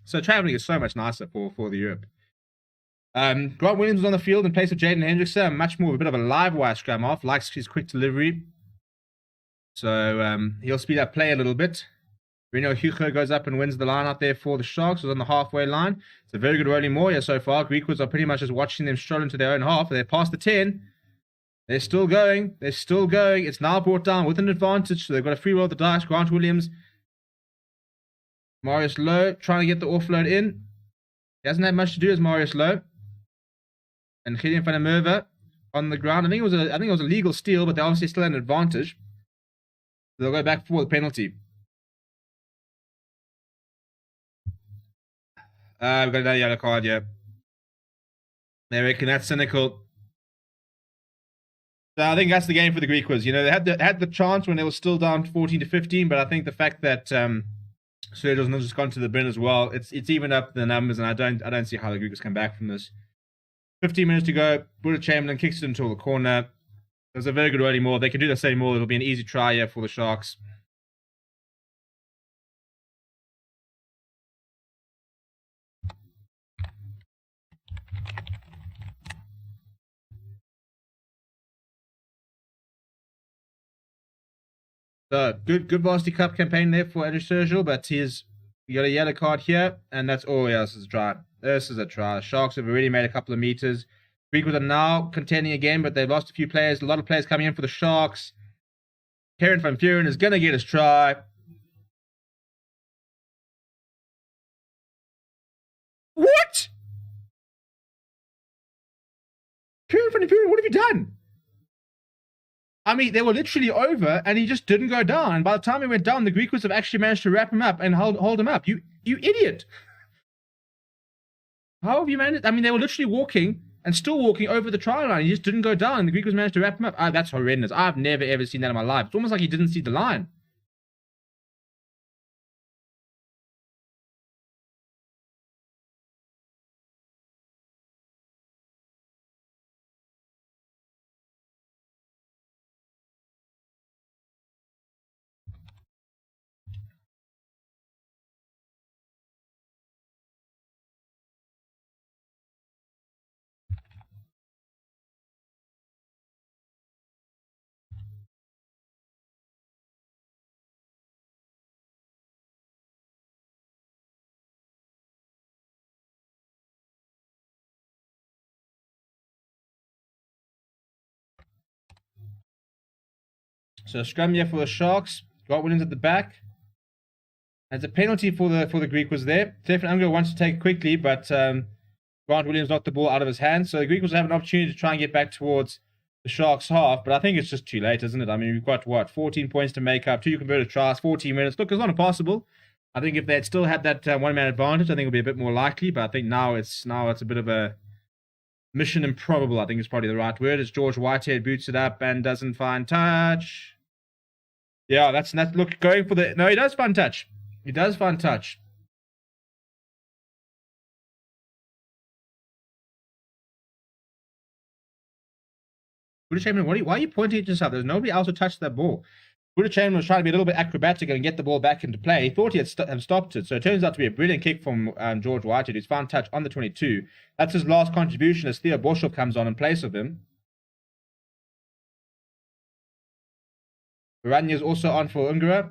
So traveling is so much nicer for the Europe. Grant Williams was on the field in place of Jaden Hendrickson. Much more of a bit of a live wire scrum off. Likes his quick delivery. So he'll speed up play a little bit. Reno Hugo goes up and wins the line out there for the Sharks. It was on the halfway line. It's a very good rolling more here so far. GRIQUAS are pretty much just watching them stroll into their own half. They're past the 10. They're still going. They're still going. It's now brought down with an advantage. So they've got a free roll of the dice. Grant Williams. Marius Lowe trying to get the offload in. He hasn't had much to do as Marius Lowe. And Gideon van der Merwe on the ground. I think it was a legal steal, but they obviously still had an advantage. So they'll go back for the penalty. We've got another yellow card, yeah. They reckon that's cynical. So I think that's the game for the GRIQUAS. You know, they had the chance when they were still down 14-15, but I think the fact that Sergio's not just gone to the bin as well, it's even up the numbers, and I don't see how the GRIQUAS come back from this. 15 minutes to go. Buddha Chamberlain kicks it into the corner. There's a very good early more. They can do the same more. It'll be an easy try here for the Sharks. So, good Varsity Cup campaign there for Andrew Sergio, but you got a yellow card here, and that's all. Yeah, this is dry. This is a try. Sharks have already made a couple of meters. GRIQUAS are now contending again, but they've lost a few players. A lot of players coming in for the Sharks. Kieran van Vuren is going to get his try. What? Kieran van Vuren, what have you done? I mean, they were literally over, and he just didn't go down. And by the time he went down, the GRIQUAS have actually managed to wrap him up and hold him up. You idiot! How have you managed? I mean, they were literally walking and still walking over the try line. He just didn't go down, and the GRIQUAS managed to wrap him up. That's horrendous. I've never ever seen that in my life. It's almost like he didn't see the line. So scrum here for the Sharks. Grant Williams at the back. There's a penalty for the GRIQUAS there. Stefan Unger wants to take it quickly, but Grant Williams knocked the ball out of his hands. So the GRIQUAS have an opportunity to try and get back towards the Sharks' half, but I think it's just too late, isn't it? I mean, we've got, what, 14 points to make up, 2 converted tries, 14 minutes. Look, it's not impossible. I think if they had still had that one-man advantage, I think it would be a bit more likely, but I think now it's a bit of a mission improbable, I think is probably the right word, as George Whitehead boots it up and doesn't find touch. Yeah, that's look, going for the... No, he does find touch. He does find touch. Buddha Chamberlain, why are you pointing at yourself? There's nobody else who touched that ball. Buddha Chamberlain was trying to be a little bit acrobatic and get the ball back into play. He thought he had stopped it. So it turns out to be a brilliant kick from George Whitehead, who's found touch on the 22. That's his last contribution as Theo Boshoff comes on in place of him. Varanya is also on for Ungara.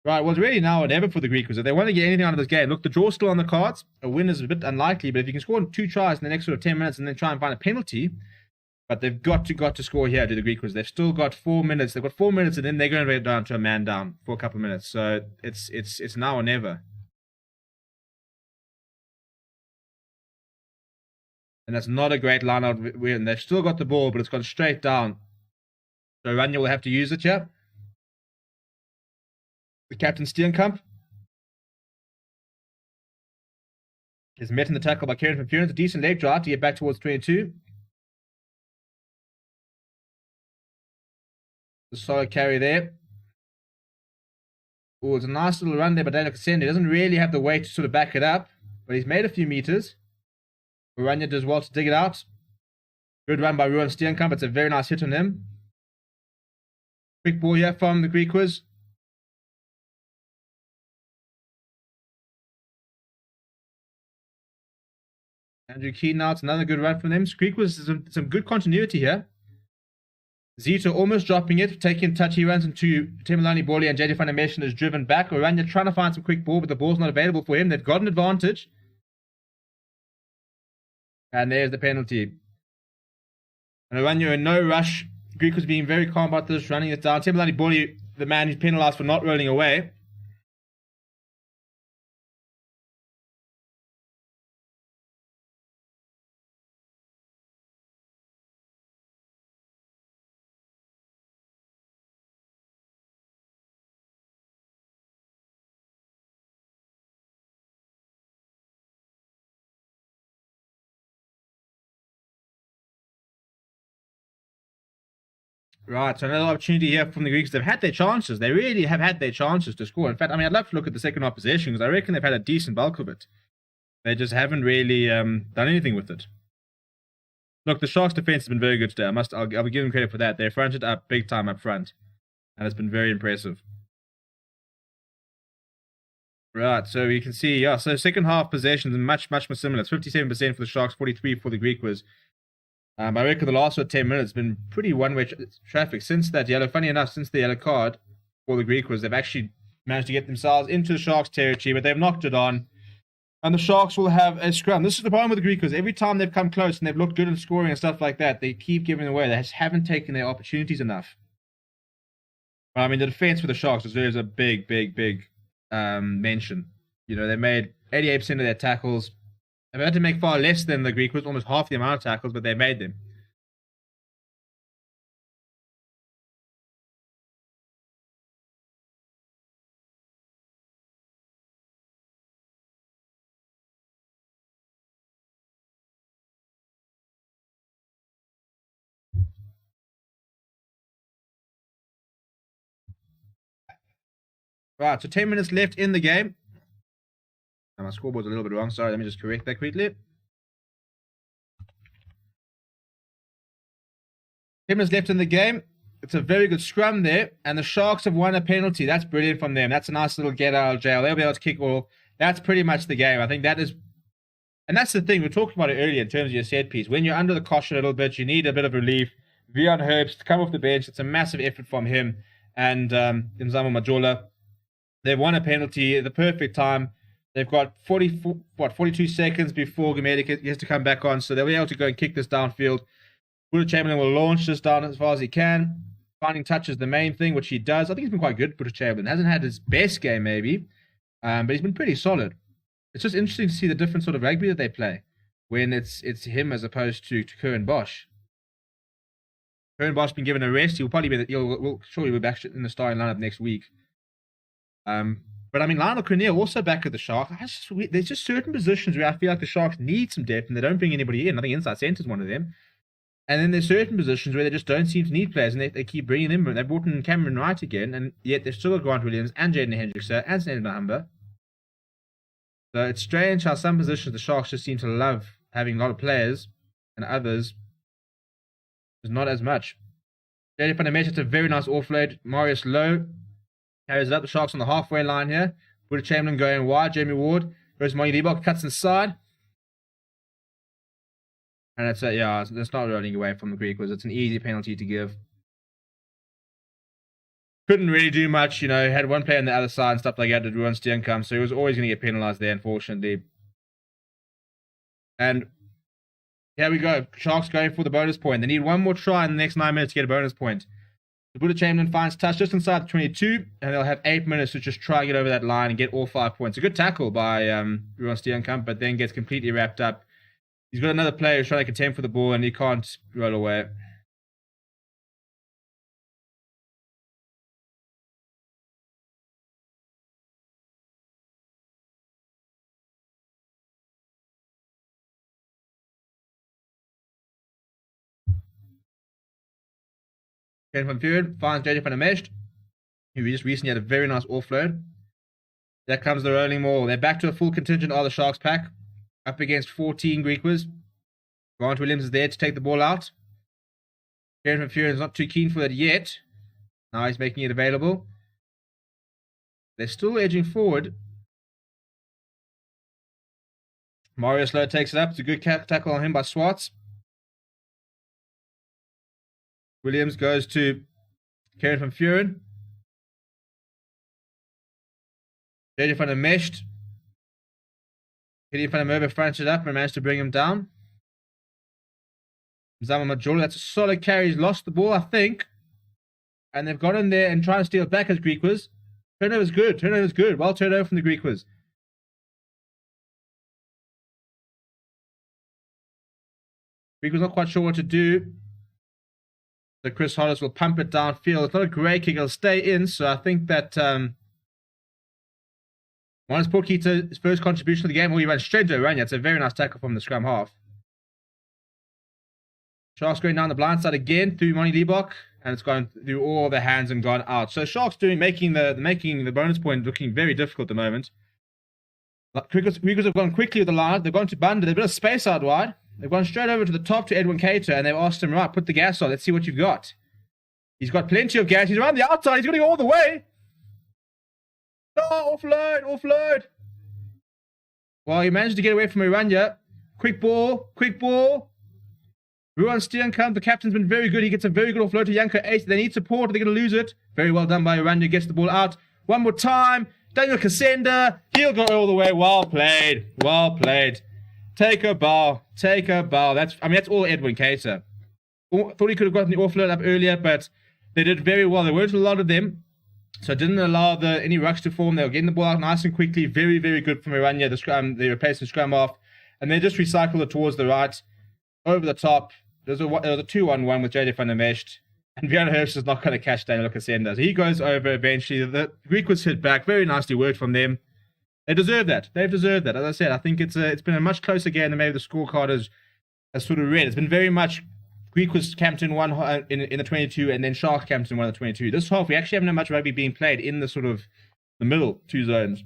Right, well, it's really now or never for the GRIQUAS. If they want to get anything out of this game, look, the draw's still on the cards. A win is a bit unlikely, but if you can score 2 tries in the next sort of 10 minutes and then try and find a penalty, but they've got to score here to the GRIQUAS. They've still got 4 minutes. They've got 4 minutes, and then they're going to get down to a man down for a couple of minutes. So it's now or never. And that's not a great line-out win. They've still got the ball, but it's gone straight down. So Ranya will have to use it here. The captain Steenkamp is met in the tackle by Kieran van Vuren. It's a decent leg drive to get back towards 22. The solid carry there. Oh, it's a nice little run there by Daniel Cassende. He doesn't really have the weight to sort of back it up, but he's made a few meters. Ranya does well to dig it out. Good run by Ruan Steenkamp. It's a very nice hit on him. Quick ball here from the GRIQUAS. Andrew Keane now. It's another good run from them. GRIQUAS is some good continuity here. Zito almost dropping it, taking touch. He runs into Timolani Borley and JJ Van der Meschen is driven back. Oranje trying to find some quick ball, but the ball's not available for him. They've got an advantage. And there's the penalty. And Oranje in no rush. Greek was being very calm about this, running it down. Timolani Borley, the man who's penalised for not rolling away. Right, so another opportunity here from the Greeks. They've had their chances. They really have had their chances to score. In fact, I mean, I'd love to look at the second half possession because I reckon they've had a decent bulk of it. They just haven't really done anything with it. Look, the Sharks' defense has been very good today. I'll be giving credit for that. They fronted up big time up front, and it's been very impressive. Right, so you can see, yeah, so second half possessions are much more similar. It's 57% for the Sharks, 43% for the GRIQUAS. I reckon the last 10 minutes has been pretty one-way traffic. Since that yellow, funny enough, since the yellow card for the GRIQUAS, they've actually managed to get themselves into the Sharks' territory, but they've knocked it on. And the Sharks will have a scrum. This is the problem with the GRIQUAS. Every time they've come close and they've looked good in scoring and stuff like that, they keep giving away. They just haven't taken their opportunities enough. But, I mean, the defense for the Sharks deserves a big mention. You know, they made 88% of their tackles. They've had to make far less than the GRIQUAS, almost half the amount of tackles, but they made them. Right, so 10 minutes left in the game. And my scoreboard's a little bit wrong. Sorry, let me just correct that quickly. 10 minutes left in the game. It's a very good scrum there. And the Sharks have won a penalty. That's brilliant from them. That's a nice little get out of jail. They'll be able to kick off. That's pretty much the game. I think that is... And that's the thing. We talked about it earlier in terms of your set piece. When you're under the caution a little bit, you need a bit of relief. Vion Herbst to come off the bench. It's a massive effort from him. And Nzamo Majola. They've won a penalty at the perfect time. They've got 42 seconds before Gumede has to come back on. So they'll be able to go and kick this downfield. Buddha Chamberlain will launch this down as far as he can. Finding touch is the main thing, which he does. I think he's been quite good, Buddha Chamberlain. Hasn't had his best game, maybe. But he's been pretty solid. It's just interesting to see the different sort of rugby that they play when it's him as opposed to Currie Bosch. Currie Bosch has been given a rest. He'll probably will surely be back in the starting lineup next week. But I mean, Lionel Cornell also back at the Sharks. There's just certain positions where I feel like the Sharks need some depth and they don't bring anybody in. I think inside centre is one of them. And then there's certain positions where they just don't seem to need players and they keep bringing them in. They brought in Cameron Wright again, and yet they've still got Grant Williams and Jaden Hendrickson and Snedden Mahamba. So it's strange how some positions the Sharks just seem to love having a lot of players and others is not as much. Jaden Van der Mesch, it's a very nice offload. Marius Lowe carries it up. The Sharks on the halfway line here. Buddha Chamberlain going wide. Jamie Ward. Rosemary Liebach cuts inside. And it's not rolling away from the GRIQUAS. It's an easy penalty to give. Couldn't really do much, you know. Had one player on the other side and stuff like that to ruin Steenkamp, so he was always going to get penalised there, unfortunately. And here we go. Sharks going for the bonus point. They need one more try in the next 9 minutes to get a bonus point. Buddha Chamberlain finds touch just inside the 22, and they'll have 8 minutes to just try and get over that line and get all 5 points. A good tackle by Ruan Steenkamp, but then gets completely wrapped up. He's got another player who's trying to contend for the ball, and he can't roll away. Ken van Vuren finds JJ Van der Mesch, who just recently had a very nice offload. There comes the rolling maul. They're back to a full contingent of the Sharks pack. Up against 14 GRIQUAS. Grant Williams is there to take the ball out. Ken van Vuren is not too keen for that yet. Now he's making it available. They're still edging forward. Marius Lowe takes it up. It's a good tackle on him by Swartz. Williams goes to Currie from Furen. JJ front of meshed. Hitting in front of Merber, fronted up and managed to bring him down. Zama Majula, that's a solid carry. He's lost the ball, I think. And they've got in there and trying to steal it back as GRIQUAS. Turnover's good. Turnover's good. Well turned over from the GRIQUAS. GRIQUAS not quite sure what to do. So Chris Hollis will pump it downfield. It's not a great kick. It'll stay in. So I think that Minus Porkita's first contribution to the game. He went straight to Aranya. It's a very nice tackle from the scrum half. Sharks going down the blind side again through Monty Liebach, and it's gone through all the hands and gone out. So Sharks making the bonus point looking very difficult at the moment. GRIQUAS have gone quickly with the line. They've gone to Bunda. They've got a space out wide. They've gone straight over to the top to Edwin Cater, and they've asked him, right, put the gas on. Let's see what you've got. He's got plenty of gas. He's around the outside. He's going to go all the way. Oh, offload, offload. Well, he managed to get away from Aranya. Quick ball, quick ball. Ruan Steenkamp, the captain's been very good. He gets a very good offload to Janko Ace. They need support. They're going to lose it. Very well done by Aranya. Gets the ball out. One more time. Daniel Kasenda. He'll go all the way. Well played. Well played. Take a bow. Take a bow. That's all Edwin Cater. Thought he could have gotten the offload up earlier, but they did very well. There weren't a lot of them, so it didn't allow any rucks to form. They were getting the ball out nice and quickly. Very, very good from Aranya. They replaced the scrum off, and they just recycled it towards the right, over the top. There was a 2-1-1 with JJ van der Mesht, and Björn Hirsch is not going to catch Daniel Kasenda. So he goes over eventually. The GRIQUAS hit back. Very nicely worked from them. They deserve that. They've deserved that. As I said, I think it's been a much closer game than maybe the scorecard has sort of read. It's been very much GRIQUAS camped in one in the 22, and then Sharks camped in one of the 22. This half, we actually haven't had much rugby being played in the sort of the middle two zones.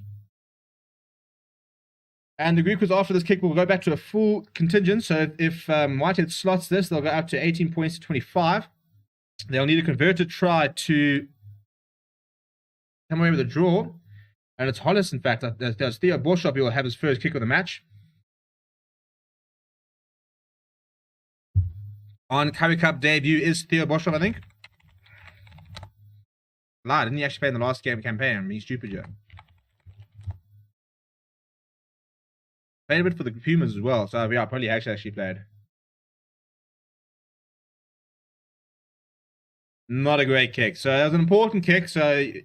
And the GRIQUAS after this kick will go back to a full contingent. So if Whitehead slots this, they'll go up to 18 points to 25. They'll need a converted try to come away with a draw. And it's Hollis, in fact. There's Theo Borshop who will have his first kick of the match. On Currie Cup debut is Theo Borshop, I think. Lie, didn't he actually play in the last game campaign? I'm being stupid here. Played a bit for the Pumas as well, so yeah, probably actually played. Not a great kick. So that was an important kick, so you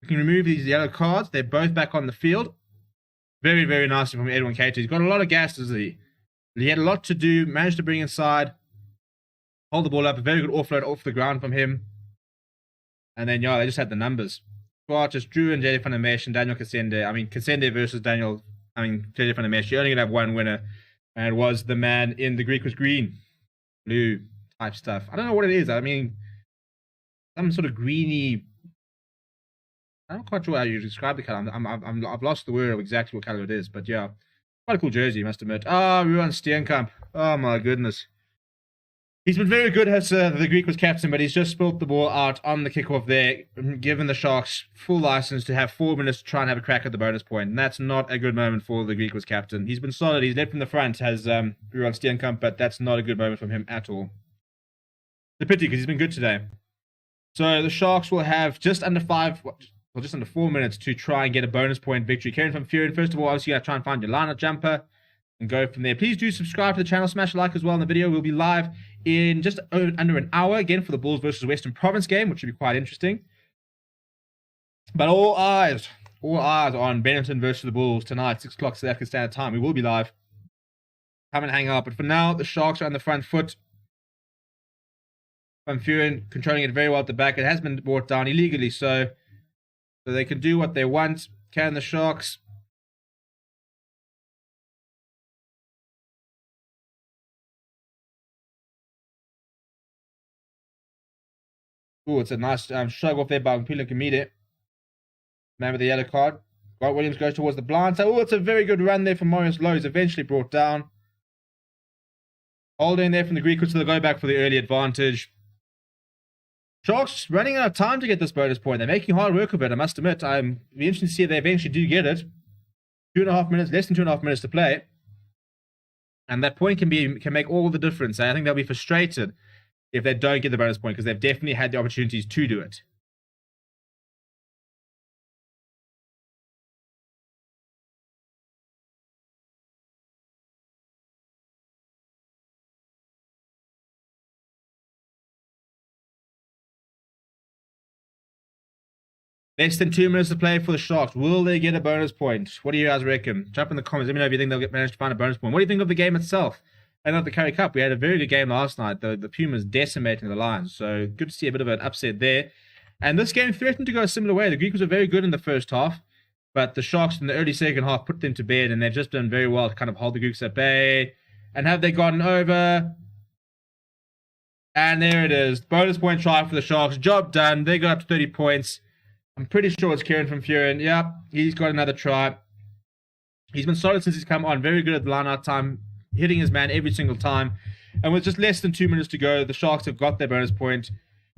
can remove these yellow cards. They're both back on the field. Very, very nice from Edwin Cater. He's got a lot of gas, doesn't he? He had a lot to do, managed to bring inside, hold the ball up, a very good offload off the ground from him. And then, yeah, they just had the numbers. Well, just Drew and JJ van der Mesh and Daniel Kasende. I mean, Kasende versus JJ van der Mesh. You're only going to have one winner. And it was the man in the GRIQUAS green, blue type stuff. I don't know what it is. I mean, some sort of greeny. I'm not quite sure how you describe the color. I've lost the word of exactly what color it is. But yeah, quite a cool jersey, I must admit. Ruan Steenkamp. Oh my goodness. He's been very good as the GRIQUAS captain, but he's just spilt the ball out on the kickoff there, given the Sharks full license to have 4 minutes to try and have a crack at the bonus point. And that's not a good moment for the GRIQUAS captain. He's been solid. He's led from the front, has Ruan Steenkamp, but that's not a good moment from him at all. It's a pity because he's been good today. So the Sharks will have just under 4 minutes to try and get a bonus point victory. Currie from Furen, first of all, obviously you have to try and find your lineup jumper and go from there. Please do subscribe to the channel, smash a like as well in the video. We'll be live in just under an hour again for the Bulls versus Western Province game, which should be quite interesting. But all eyes on Benetton versus the Bulls tonight, 6 o'clock South African Standard Time. We will be live. Come and hang out. But for now, the Sharks are on the front foot. Van Furen controlling it very well at the back. It has been brought down illegally, so they can do what they want. Can the Sharks? Oh, it's a nice shrug off there by Mpilo Kamide. Man with the yellow card. Grant Williams goes towards the blind side. Oh, it's a very good run there from Maurice Lowe. He's eventually brought down. Holding there from the GRIQUAS, so they'll go back for the early advantage. Sharks running out of time to get this bonus point. They're making hard work of it, I must admit. I'm be interested to see if they eventually do get it. 2.5 minutes, less than 2.5 minutes to play. And that point can make all the difference. I think they'll be frustrated if they don't get the bonus point, because they've definitely had the opportunities to do it. Less than 2 minutes to play for the Sharks. Will they get a bonus point? What do you guys reckon? Jump in the comments. Let me know if you think they'll manage to find a bonus point. What do you think of the game itself? And of the Currie Cup, we had a very good game last night. The Pumas decimating the Lions. So good to see a bit of an upset there. And this game threatened to go a similar way. The GRIQUAS were very good in the first half, but the Sharks in the early second half put them to bed, and they've just done very well to kind of hold the GRIQUAS at bay. And have they gotten over? And there it is. Bonus point try for the Sharks. Job done. They got up to 30 points. I'm pretty sure it's Kieran from Furin. Yep, he's got another try. He's been solid since he's come on. Very good at the line-out time, hitting his man every single time. And with just less than 2 minutes to go, the Sharks have got their bonus point.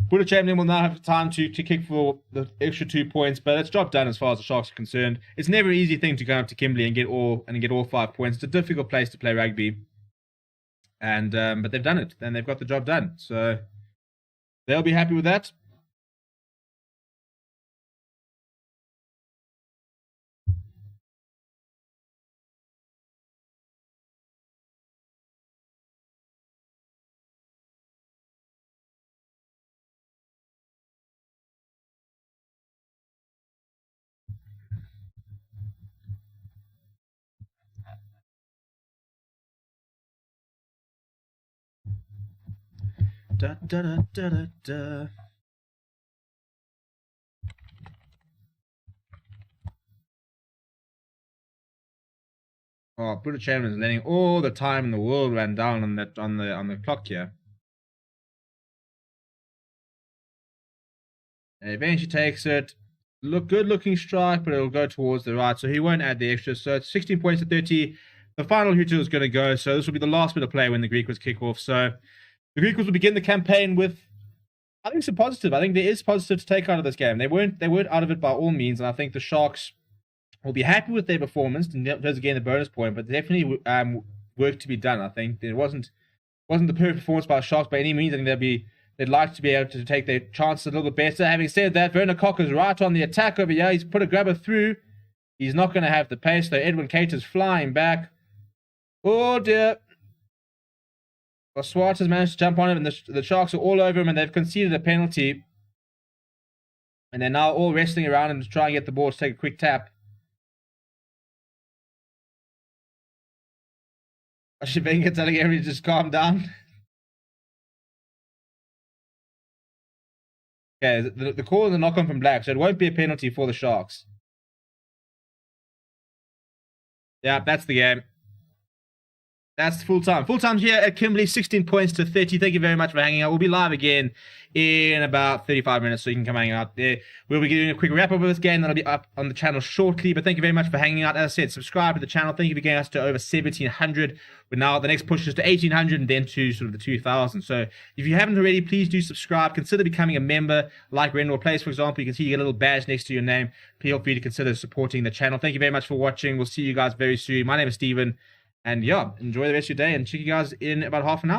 Buddha Chamberlain will now have time to kick for the extra 2 points, but it's job done as far as the Sharks are concerned. It's never an easy thing to go up to Kimberley and get all 5 points. It's a difficult place to play rugby. And but they've done it, and they've got the job done. So they'll be happy with that. Da, da, da, da, da, da. Oh, Buddha Chamberlain is letting all the time in the world run down on the clock here. And eventually takes it. Good looking strike, but it'll go towards the right, so he won't add the extra. So it's 16 points to 30. The final hooter is going to go, so this will be the last bit of play when the GRIQUAS kick off. So the GRIQUAS will begin the campaign with, I think, some positive. I think there is positive to take out of this game. They weren't out of it by all means, and I think the Sharks will be happy with their performance and does again the bonus point, but definitely work to be done. I think it wasn't the perfect performance by the Sharks by any means. I think they'd like to be able to take their chances a little bit better. Having said that, Werner Koch is right on the attack over here. He's put a grabber through. He's not going to have the pace, though. Edwin Cater's flying back. Oh dear. Well, Swart has managed to jump on him, and the Sharks are all over him, and they've conceded a penalty. And they're now all wrestling around him to try and get the ball to take a quick tap. Shivenga telling everybody to just calm down. Okay, the call is a knock-on from Black, so it won't be a penalty for the Sharks. Yeah, that's the game. That's full time. Full time here at Kimberley, 16 points to 30. Thank you very much for hanging out. We'll be live again in about 35 minutes, so you can come hang out there. We'll be doing a quick wrap up of this game. That'll be up on the channel shortly. But thank you very much for hanging out. As I said, subscribe to the channel. Thank you for getting us to over 1,700. But now the next push is to 1,800 and then to sort of the 2,000. So if you haven't already, please do subscribe. Consider becoming a member, like Rendell Plays, for example. You can see you get a little badge next to your name. Feel free to consider supporting the channel. Thank you very much for watching. We'll see you guys very soon. My name is Steven. And yeah, enjoy the rest of your day and check you guys in about half an hour.